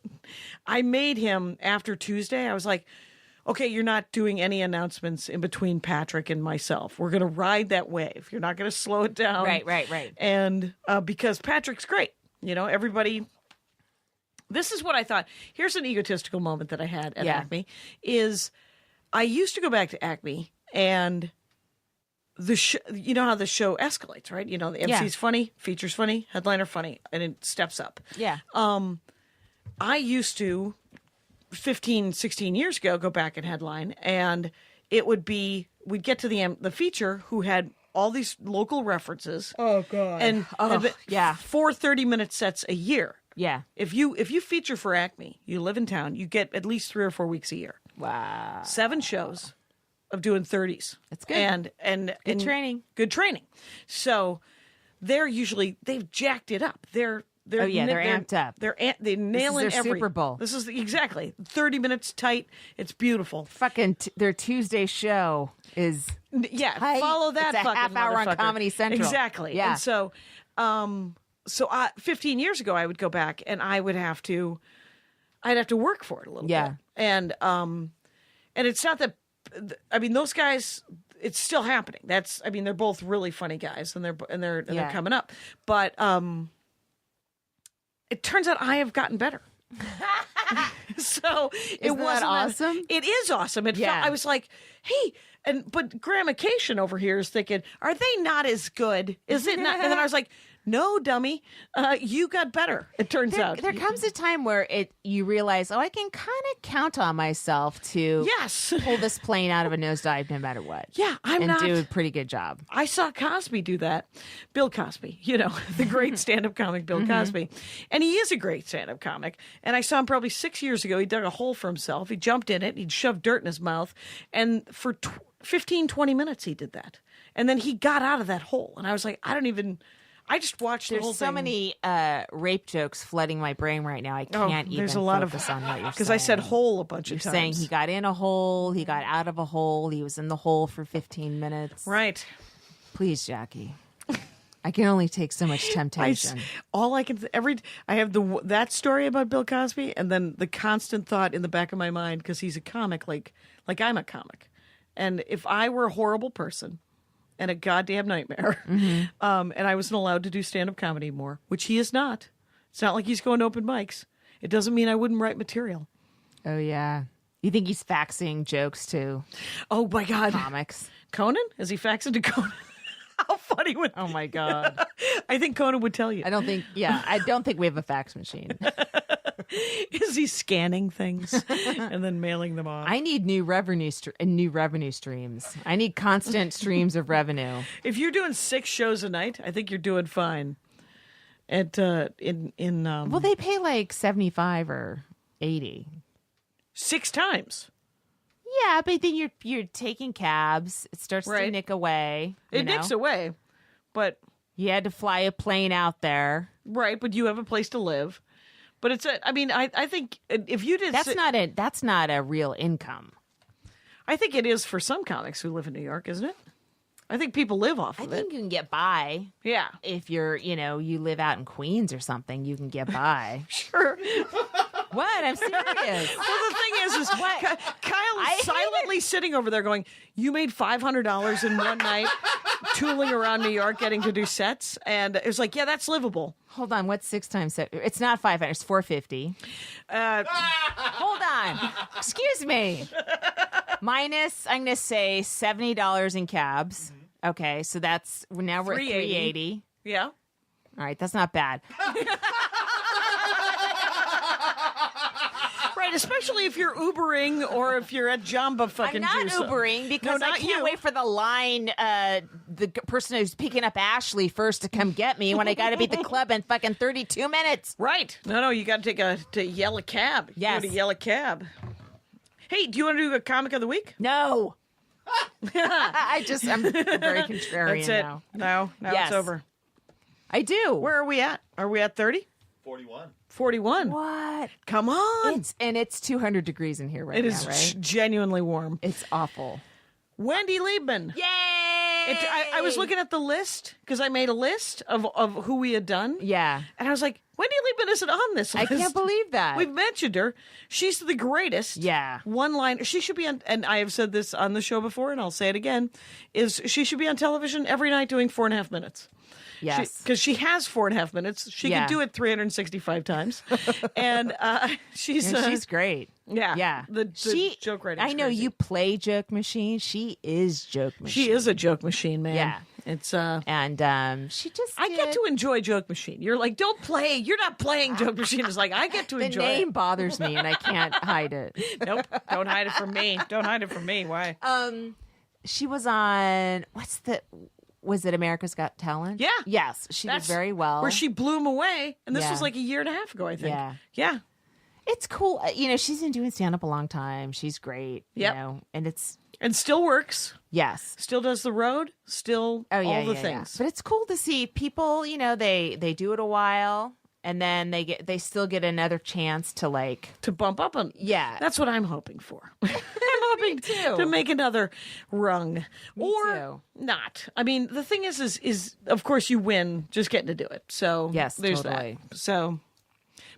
I made him after Tuesday. I was like, okay, you're not doing any announcements in between Patrick and myself. We're going to ride that wave. You're not going to slow it down. Right. And because Patrick's great. You know, everybody. This is what I thought. Here's an egotistical moment that I had at Acme. Is I used to go back to Acme and you know how the show escalates, right? You know, the MC's funny, feature's funny, headliner funny, and it steps up. Yeah. I used to 15, 16 years ago, go back and headline, and it would be, we'd get to the feature who had all these local references. Oh, God. And 4 30-minute sets a year. Yeah. If you feature for Acme, you live in town, you get at least 3 or 4 weeks a year. Wow. 7 shows of doing 30s. That's good. And Good training. Good training. So they've jacked it up. They're amped up. They're nailing their every Super Bowl. This is exactly 30 minutes tight. It's beautiful. Fucking their Tuesday show is tight. Follow that. It's a fucking half hour on motherfucker. Comedy Central. Exactly. Yeah. And so 15 years ago, I would go back and I'd have to work for it a little bit. And it's not that. I mean, those guys. It's still happening. They're both really funny guys, and they're coming up. But it turns out I have gotten better. So Isn't that awesome? It is awesome. I was like, hey, but Gramication over here is thinking, are they not as good? Is it not? And then I was like, no, dummy, you got better. It turns out there comes a time where you realize, I can kind of count on myself to pull this plane out of a nosedive no matter what. Yeah, and do a pretty good job. I saw Cosby do that. Bill Cosby, the great stand-up comic Bill Cosby. And he is a great stand-up comic. And I saw him probably 6 years ago. He dug a hole for himself. He jumped in it. He'd shoved dirt in his mouth. And for 15, 20 minutes he did that. And then he got out of that hole. And I was like, I just watched the whole thing. There's so many rape jokes flooding my brain right now. I can't even there's a lot focus on what you're saying. Because I said hole a bunch of times. You're saying he got in a hole, he got out of a hole, he was in the hole for 15 minutes. Right. Please, Jackie. I can only take so much temptation. I have that story about Bill Cosby, and then the constant thought in the back of my mind, because he's a comic, like I'm a comic, and if I were a horrible person and a goddamn nightmare, and I wasn't allowed to do stand-up comedy more, which he is not. It's not like he's going to open mics. It doesn't mean I wouldn't write material. Oh, yeah. You think he's faxing jokes to Oh my God, comics? Conan? Is he faxing to Conan? How funny would? Oh, my God. I think Conan would tell you. I don't think we have a fax machine. Is he scanning things and then mailing them off? I need new revenue streams. I need constant streams of revenue. If you're doing 6 shows a night, I think you're doing fine. At Well, they pay like 75 or 80. 6 times. Yeah, but then you're taking cabs. It starts to Right. nick away. It nicks away, but You had to fly a plane out there. right. But you have a place to live. But it's I think if you did That's not a real income. I think it is for some comics who live in New York, isn't it? I think people live off I of think it. you can get by. Yeah, If you live out in Queens or something, you can get by. sure. What? I'm serious. Well, the thing is What? Kyle I is hate silently sitting over there going, "You made $500 in one night, tooling around New York, getting to do sets," and it was like, "Yeah, that's livable." Hold on. What's 6 times 7? It's not 500. It's 450. Hold on. Excuse me. Minus, I'm going to say $70 in cabs. Okay, so that's now we're at 380. Yeah. All right, that's not bad. Right, especially if you're Ubering or if you're at Jamba fucking I'm not Juice. Ubering because No, I not can't you. wait for the line, person who's picking up Ashley first to come get me when I got to be at the club in fucking 32 minutes. Right. No, you got to yell a cab. You Yes. got to yell a cab. Hey, do you want to do a comic of the week? No. I'm very contrarian That's it. now. Now Yes. it's over. I do. Where are we at? Are we at 30? 41. 41. What? Come on. It's 200 degrees in here right It now, is right? genuinely warm. It's awful. Wendy Liebman. Yay! I was looking at the list because I made a list of who we had done. Yeah. And I was like, Wendy Liebman isn't on this I list. can't believe that. We've mentioned her. She's the greatest. Yeah. One line. She should be on, and I have said this on the show before, and I'll say it again, is she should be on television every night doing 4.5 minutes. Yes. Because she has 4.5 minutes. She Yeah. can do it 365 times. And she's great. yeah. Yeah. The joke writing. I know you play Joke Machine. She is Joke Machine. She is a joke machine, man. Yeah. It's And she just I get to enjoy Joke Machine. You're like, don't play. You're not playing Joke Machine. It's like I get to the enjoy name it. bothers me and I can't hide it. Nope. Don't hide it from me. Don't hide it from me. Why? She was on was it America's Got Talent? Yeah. Yes, she did very well. Where she blew him away, and this Yeah. was like a year and a half ago, I think. Yeah. Yeah. It's cool. She's been doing stand up a long time. She's great. Yep. And it's And still works. yes. Still does the road. Still all the things. But it's cool to see people, they do it a while and then they still get another chance to like To bump up on. Yeah. That's what I'm hoping for. I'm hoping too. to make another rung. or too. not. I mean, the thing is of course you win just getting to do it. So Yes, there's totally. that. So,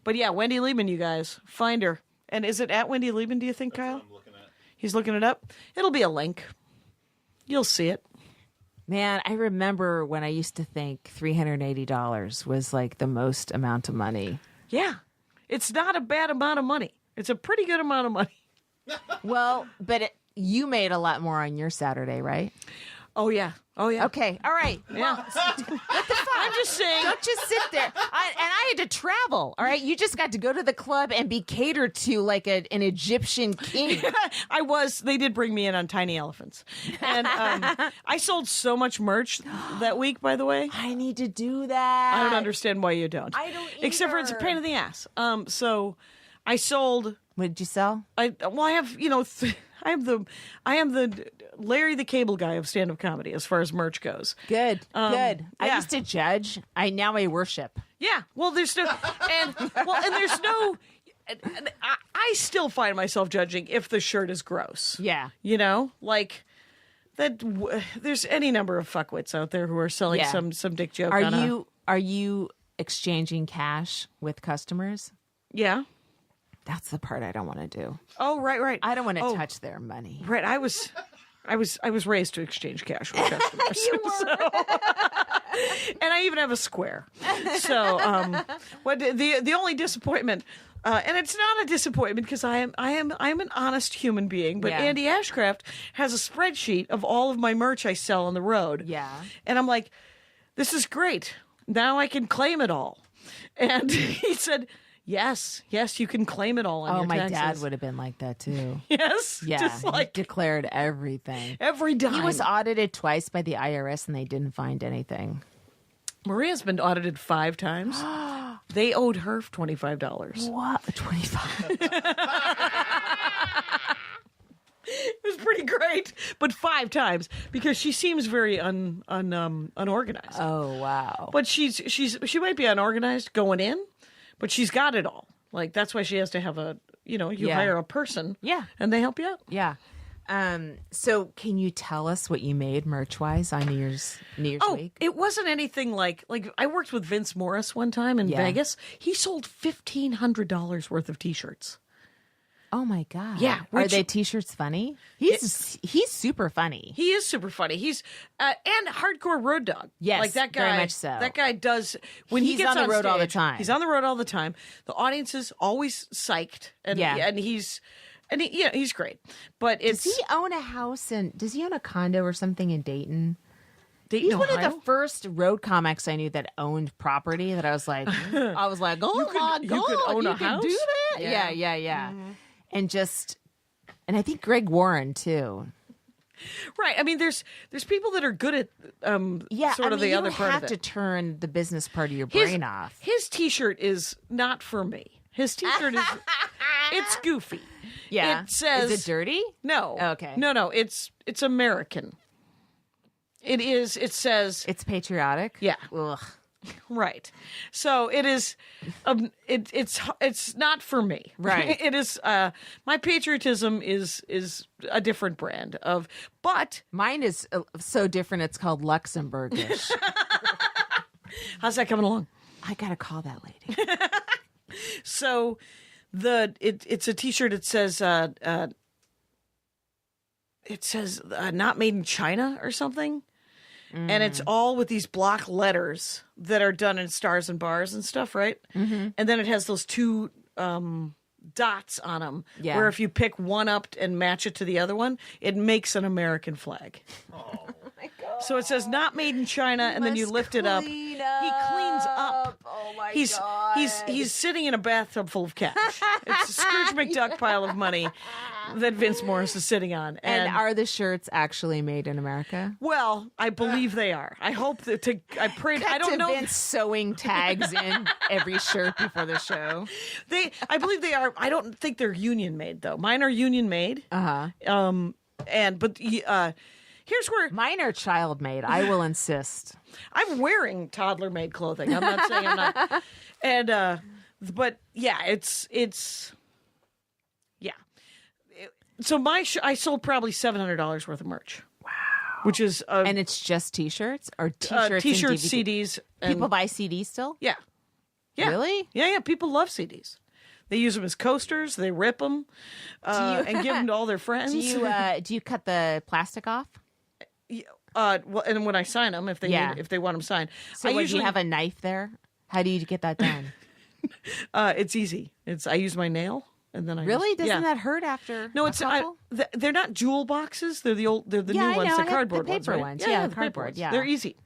but yeah, Wendy Liebman, you guys. Find her. And is it at Wendy Liebman, do you think, Kyle? I'm looking at. He's looking it up. It'll be a link. You'll see it. Man, I remember when I used to think $380 was like the most amount of money. Yeah. It's not a bad amount of money. It's a pretty good amount of money. Well, but you made a lot more on your Saturday, right? Oh, yeah. Oh, yeah. Okay. All right. Yeah. What the fuck? I'm just saying. Don't just sit there. I had to travel. All right. You just got to go to the club and be catered to like an Egyptian king. They did bring me in on tiny elephants. And I sold so much merch that week, by the way. I need to do that. I don't understand why you don't. I don't Except for it's a either. pain in the ass. So I sold. What did you sell? I have I am the Larry the Cable Guy of stand-up comedy as far as merch goes. Good. Good. I yeah. used to judge. I worship. Yeah. Well, there's no and there's no. And I still find myself judging if the shirt is gross. Yeah. Like there's any number of fuckwits out there who are selling Yeah. some dick joke. Are you exchanging cash with customers? Yeah. That's the part I don't want to do. Oh, right. I don't want to touch their money. Right. I was raised to exchange cash with customers. You were. And I even have a square. So, what the only disappointment, and it's not a disappointment because I am an honest human being. But Yeah. Andy Ashcraft has a spreadsheet of all of my merch I sell on the road. Yeah. And I'm like, this is great. Now I can claim it all. And he said, yes, you can claim it all on your My taxes. dad would have been like that too. Yes. Yeah. Just like he declared everything. every dime. He was audited twice by the IRS and they didn't find anything. Maria's been audited 5 times. They owed her $25. What? 25. It was pretty great, but 5 times because she seems very unorganized. Oh, wow. But she might be unorganized going in, but she's got it all. Like that's why she has to have you Yeah. hire a person. Yeah. And they help you out. Yeah. So can you tell us what you made merch-wise on New Year's week? It wasn't anything like I worked with Vince Morris one time in Yeah. Vegas. He sold $1,500 worth of T-shirts. Oh my God. Yeah, Are which- they t-shirts funny? He's super funny. He is super funny. He's and hardcore road dog. Yes, like that guy. very much so. That guy does when he He's gets on the road all the stage, time. He's on the road all the time. The audience is always psyched, and Yeah. he's great. But Does it's he own a house does he own a condo or something in Dayton? Dayton, He's one of Ohio? the first road comics I knew that owned property that I was like, oh my God, you could own a house? do that? Yeah. And and I think Greg Warren too. right. I mean, there's people that are good at sort of the other you part have of to it. turn the business part of your brain off. His T-shirt is not for me. His T-shirt is it's goofy. Yeah. It says Is it dirty? No. Okay. No. It's American. It is. It says It's patriotic. Yeah. Ugh. right. So it is. It's not for me. Right. It is. My patriotism is a different brand of. But Mine is so different. It's called Luxembourgish. how's that coming along? I gotta call that lady. So it's a T-shirt. It says not made in China or something. And it's all with these block letters that are done in stars and bars and stuff, right? Mm-hmm. And then it has those 2 dots on them, Yeah. where if you pick one up and match it to the other one, it makes an American flag. Oh, So it says not made in China, and then you lift it up. He cleans up. Oh my He's sitting in a bathtub full of cash. It's a Scrooge McDuck pile of money that Vince Morris is sitting on. And are the shirts actually made in America? Well, I believe they are. I hope that I prayed. I don't to know. Vince sewing tags in every shirt before the show. I believe they are. I don't think they're union made though. Mine are union made. But here's where Mine are child made. I will insist. I'm wearing toddler made clothing. I'm not saying I'm not. And but yeah, it's yeah. So I sold probably $700 worth of merch. Wow. Which is And it's just T-shirts or T-shirts, T-shirts, and DVD? CDs. And, People buy CDs still? Yeah. Yeah. Really? Yeah. People love CDs. They use them as coasters. They rip them and give them to all their friends. Do you cut the plastic off? Well, and when I sign them, if they want them signed, So I do usually you have a knife there? How do you get that done? It's easy. I use my nail and then I Really? just- Doesn't yeah. that hurt after? No, a it's couple? they're not jewel boxes. They're the new I ones, know. the I have cardboard the paper ones. Right? ones. Yeah, the paper cardboard, ones. yeah. They're easy.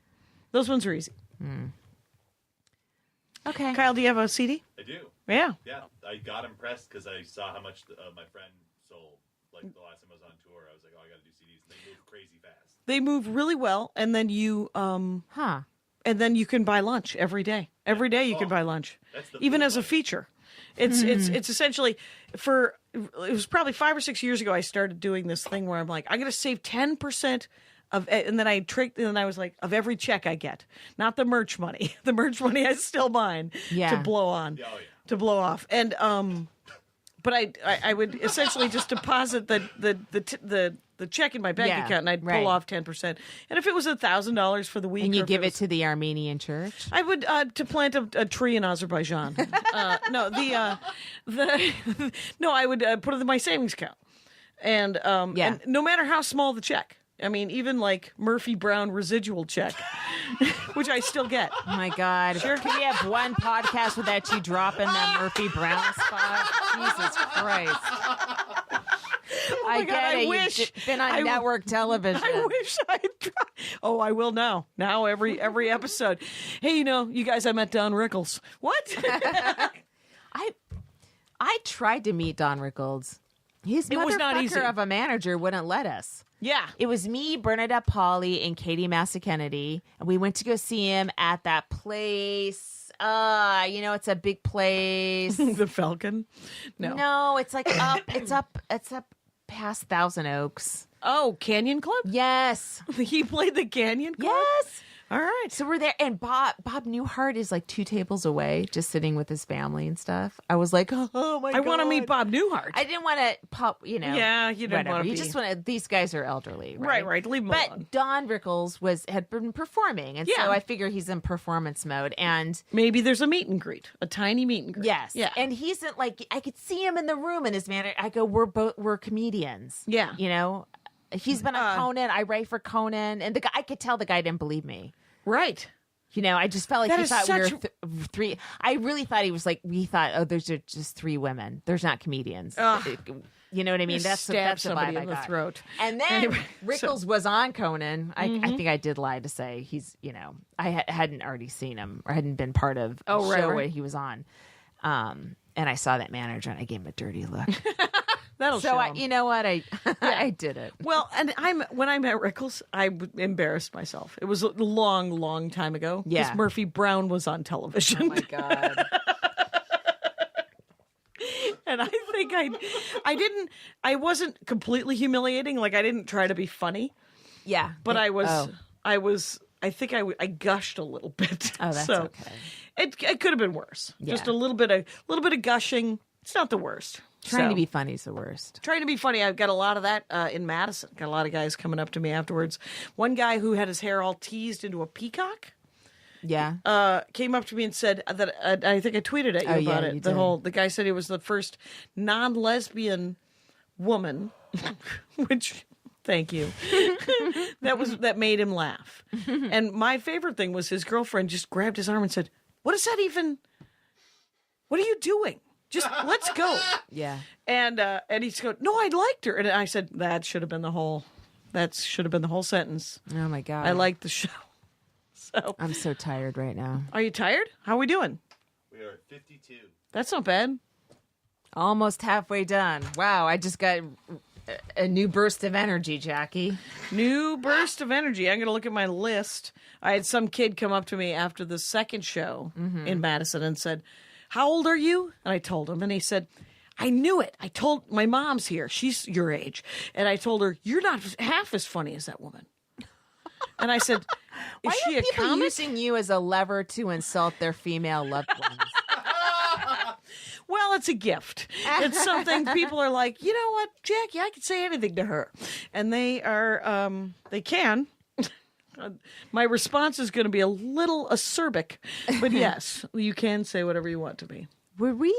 Those ones are easy. Okay. Kyle, do you have a CD? I do. Yeah. Yeah, I got impressed because I saw how much my friend sold. Like the last time I was on tour, I was like, "Oh, I got to do CDs." And they move crazy fast. They move really well, and then you and then you can buy lunch every day. Every day you can buy lunch, That's the even blue as a button. feature. It's essentially it was probably 5 or 6 years ago I started doing this thing where I'm like, I'm going to save 10% of, and then I was like, of every check I get, not the merch money. The merch money is still mine Yeah. to blow on, Oh, yeah. to blow off, and but I would essentially just deposit the check in my bank Yeah, account, and I'd right. pull off 10%. And if it was $1,000 for the week, And or you if give it was- to the Armenian church? I would to plant a tree in Azerbaijan. No, no, I would put it in my savings account, and and no matter how small the check. I mean, even like Murphy Brown residual check, which I still get. Oh my God. Can we have one podcast without you dropping that Murphy Brown spot? Jesus Christ. I God, get I it. wish- You've been on network television. I wish I'd tried. Oh, I will now. Now every episode. Hey, you guys, I met Don Rickles. What? I tried to meet Don Rickles. His It was not motherfucker easy. of a manager wouldn't let us. Yeah. It was me, Bernadette Pauley, and Katie Massa Kennedy, and we went to go see him at that place. It's a big place. The Falcon? No, it's like up. It's up past Thousand Oaks. Oh, Canyon Club? Yes, He played the Canyon Club? yes. All right. So we're there, and Bob Newhart is like 2 tables away, just sitting with his family and stuff. I was like, oh my God. I want to meet Bob Newhart. I didn't want to pop, Yeah, you didn't whatever. want to You be. just want to. These guys are elderly, right? Right. Leave him But alone. Don Rickles had been performing, and Yeah. so I figure he's in performance mode. And Maybe there's a meet and greet, a tiny meet and greet. yes, Yeah. and he's in, like, I could see him in the room, and his manager. I go, we're comedians. Yeah. He's been on Conan. I write for Conan, and I could tell the guy didn't believe me. Right. I just felt like That he is thought we were such- three. I really thought he was like, we thought, oh, there's just 3 women. There's not comedians. You know what I mean? That's stab the somebody vibe I in the got. throat. And then Anyway, Rickles was on Conan. I think I did lie to say he's, I hadn't already seen him or hadn't been part of the show where he was on. And I saw that manager and I gave him a dirty look. That'll So show I, him. you know what? I did it. Well, and when I met Rickles, I embarrassed myself. It was a long, long time ago. Yeah. Because Murphy Brown was on television. Oh my God. And I think I wasn't completely humiliating. Like, I didn't try to be funny, Yeah. but I Oh, think I gushed a little bit. Oh, that's so okay. It could have been worse. Yeah. Just a little bit of gushing. It's not the worst. Trying So- to be funny is the worst. Trying to be funny. I've got a lot of that in Madison. Got a lot of guys coming up to me afterwards. One guy who had his hair all teased into a peacock Yeah. came up to me and said that I think I tweeted at you Oh, yeah, about it. you The did. the guy said he was the first non-lesbian woman, which thank you. that made him laugh. And my favorite thing was his girlfriend just grabbed his arm and said, "What is that even? What are you doing? Just let's go." Yeah. And he's going, "No, I liked her." And I said, that should have been the whole sentence. Oh my God. I liked the show. So, I'm so tired right now. are you tired? How are we doing? We are at 52. That's not bad. Almost halfway done. Wow, I just got a new burst of energy, Jackie. New burst of energy. I'm going to look at my list. I had some kid come up to me after the second show in Madison and said, "How old are you?" And I told him, and he said, "I knew it. I told my mom's here. She's your age." And I told her, "You're not half as funny as that woman." And I said, "Is she a People comic?" using you as a lever to insult their female loved ones. Well, it's a gift. It's something people are like, "You know what, Jackie, I can say anything to her." And they are, they can. My response is going to be a little acerbic, but yes, you can say whatever you want to me. Were we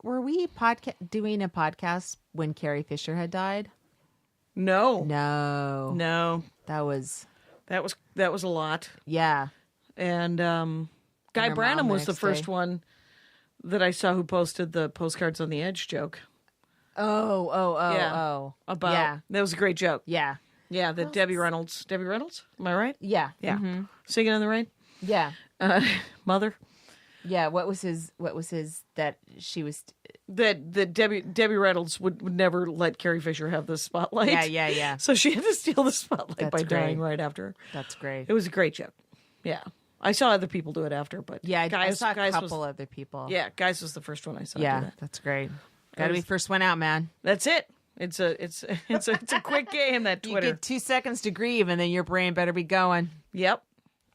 doing a podcast when Carrie Fisher had died? No, No. That was that was a lot. yeah. And Guy her Branum mom the was the next first day. one that I saw who posted the postcards on the edge joke Oh. about. Yeah. That was a great joke. Yeah. Yeah, that Debbie Reynolds. Am I right? Yeah. Yeah, Mm-hmm. Singing in the Rain. Yeah. Mother. Yeah. What was his that she was That Debbie Reynolds would never let Carrie Fisher have the spotlight. Yeah. So she had to steal the spotlight That's by dying great. right after her. That's great. It was a great joke. Yeah, I saw other people do it after, but Yeah, I saw a Guys couple was, other people. Yeah, Guys was the first one I saw. Do Yeah, that. that's great. Got to be was- first one out, man. That's it. It's a quick game, that You Twitter. get 2 seconds to grieve, and then your brain better be going. Yep.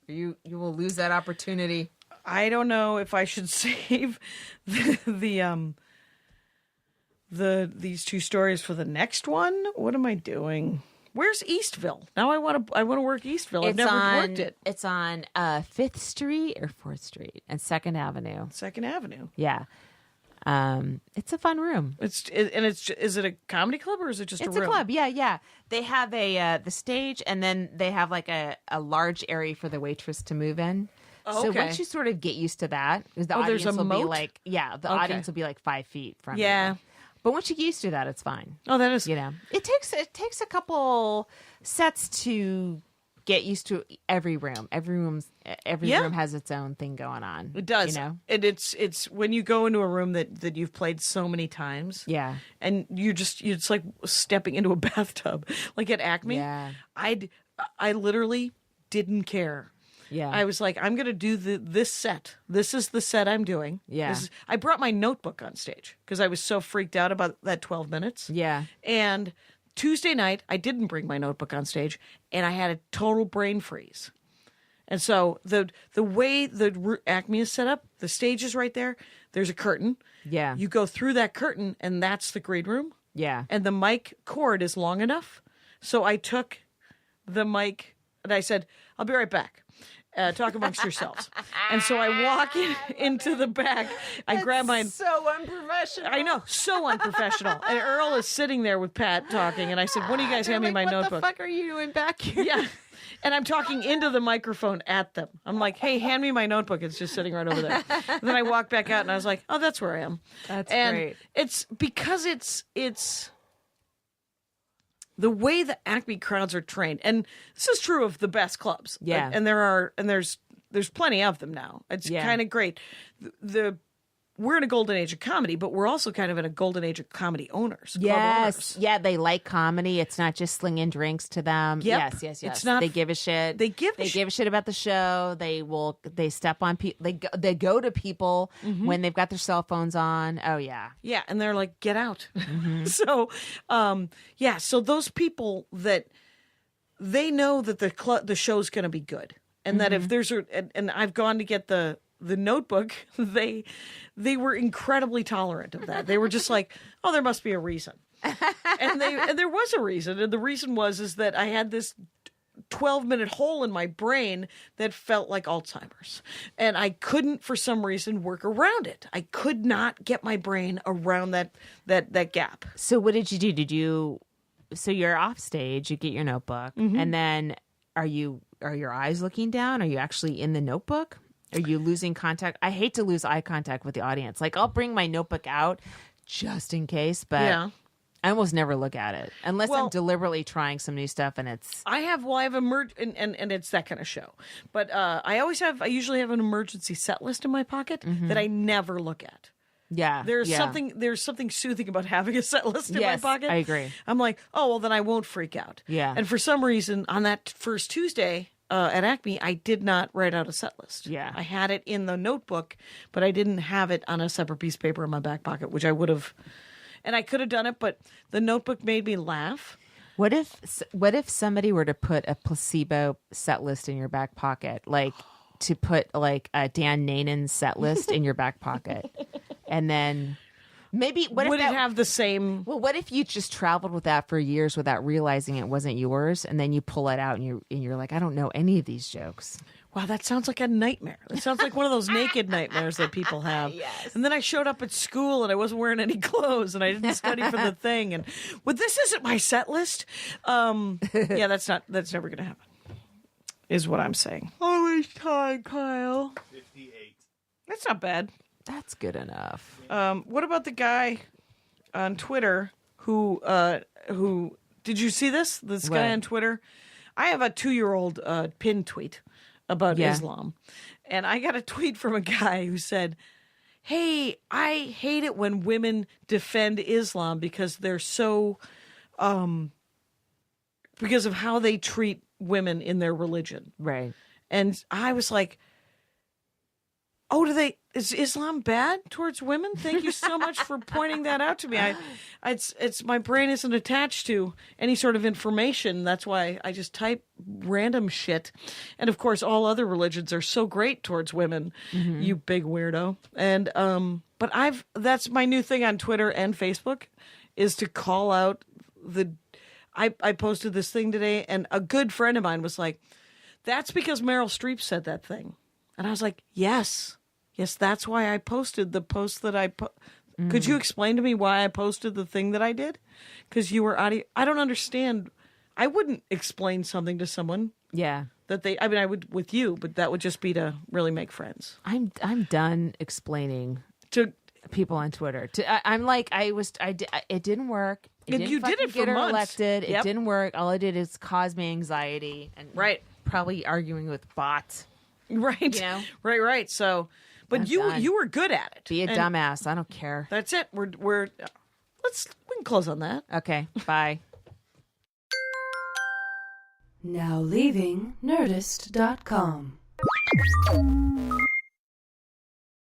You will lose that opportunity. I don't know if I should save the these two stories for the next one. What am I doing? Where's Eastville? Now I want to work Eastville. I've never worked it. It's on 5th Street or 4th Street and 2nd Avenue. 2nd Avenue. Yeah. It's a fun room. Is it a comedy club or is it just a room? It's a club. Yeah. They have the stage, and then they have like a large area for the waitress to move in. Oh, so okay. once you sort of get used to that, because the audience there's a will be moat? like, the audience will be like 5 feet from Yeah. you. But once you get used to that, it's fine. Oh, that is. You know, it takes a couple sets to get used to every room. Every room has its own thing going on. It does. You know, and it's when you go into a room that you've played so many times. Yeah. And it's like stepping into a bathtub. Like at Acme, Yeah. I literally didn't care. Yeah. I was like, I'm going to do this set. This is the set I'm doing. Yeah. I brought my notebook on stage because I was so freaked out about that 12 minutes. Yeah. And Tuesday night, I didn't bring my notebook on stage, and I had a total brain freeze. And so the way the Acme is set up, the stage is right there. There's a curtain. Yeah. You go through that curtain, and that's the green room. Yeah. And the mic cord is long enough. So I took the mic, and I said, I'll be right back. Talk amongst yourselves. And so I walk into the back. I grab my... So unprofessional. I know, so unprofessional. And Earl is sitting there with Pat talking, and I said, when do you guys hand me my notebook? What the fuck are you doing back here? Yeah. And I'm talking into the microphone at them. I'm like, hey, hand me my notebook. It's just sitting right over there. And then I walked back out, and I was like, oh, that's where I am. That's and great. It's because it's the way the Acme crowds are trained. And this is true of the best clubs. Yeah. And there's plenty of them now. It's kind of great. We're in a golden age of comedy, but we're also kind of in a golden age of comedy owners. Club owners. Yeah, they like comedy. It's not just slinging drinks to them. Yep. Yes. It's not- They give a shit. They give a shit about the show. They step on people. They go to people when they've got their cell phones on. Oh yeah. Yeah, and they're like, get out. So, so those people that they know that the show's going to be good, and that if there's and I've gone to get the notebook, they were incredibly tolerant of that. They were just like, oh, there must be a reason, and there was a reason, and the reason is that I had this 12-minute hole in my brain that felt like Alzheimer's, and I couldn't for some reason work around it. I could not get my brain around that gap. So what did you do? So you're off stage. You get your notebook, and then are your eyes looking down? Are you actually in the notebook? Are you losing contact? I hate to lose eye contact with the audience. Like, I'll bring my notebook out just in case, but I almost never look at it unless I'm deliberately trying some new stuff, and it's... I have and it's that kind of show. But I usually have an emergency set list in my pocket that I never look at. Yeah. There's something soothing about having a set list in my pocket. I agree. I'm like, oh, well, then I won't freak out. Yeah. And for some reason, on that first Tuesday at Acme, I did not write out a set list. Yeah. I had it in the notebook, but I didn't have it on a separate piece of paper in my back pocket, which I would have. And I could have done it, but the notebook made me laugh. What if somebody were to put a placebo set list in your back pocket, like to put like a Dan Nanan set list in your back pocket, and then maybe Would it have the same? Well, what if you just traveled with that for years without realizing it wasn't yours, and then you pull it out and you're like, I don't know any of these jokes. Wow, that sounds like a nightmare. It sounds like one of those naked nightmares that people have. Yes. And then I showed up at school and I wasn't wearing any clothes and I didn't study for the thing. And this isn't my set list. That's never going to happen. Is what I'm saying. Always time, Kyle. 58. That's not bad. That's good enough. What about the guy on Twitter who did you see this? This guy What? on Twitter? I have a 2-year-old pinned tweet about Islam. And I got a tweet from a guy who said, hey, I hate it when women defend Islam because they're so because of how they treat women in their religion. Right. And I was like, Oh, is Islam bad towards women? Thank you so much for pointing that out to me. It's my brain isn't attached to any sort of information. That's why I just type random shit. And of course, all other religions are so great towards women. You big weirdo. And but that's my new thing on Twitter and Facebook is to call out I posted this thing today, and a good friend of mine was like, "That's because Meryl Streep said that thing." And I was like, yes, that's why I posted the post that I Could you explain to me why I posted the thing that I did? Because you were I don't understand. I wouldn't explain something to someone. Yeah. I would with you, but that would just be to really make friends. I'm done explaining To people on Twitter. It didn't work. You did it for get her months. elected. Yep. It didn't work. All it did is cause me anxiety and Right. probably arguing with bots. Right. You know? Right. So, but I'm you done. you were good at it. Be a And dumbass. I don't care. That's it. We can close on that. Okay. Bye. Now leaving Nerdist.com.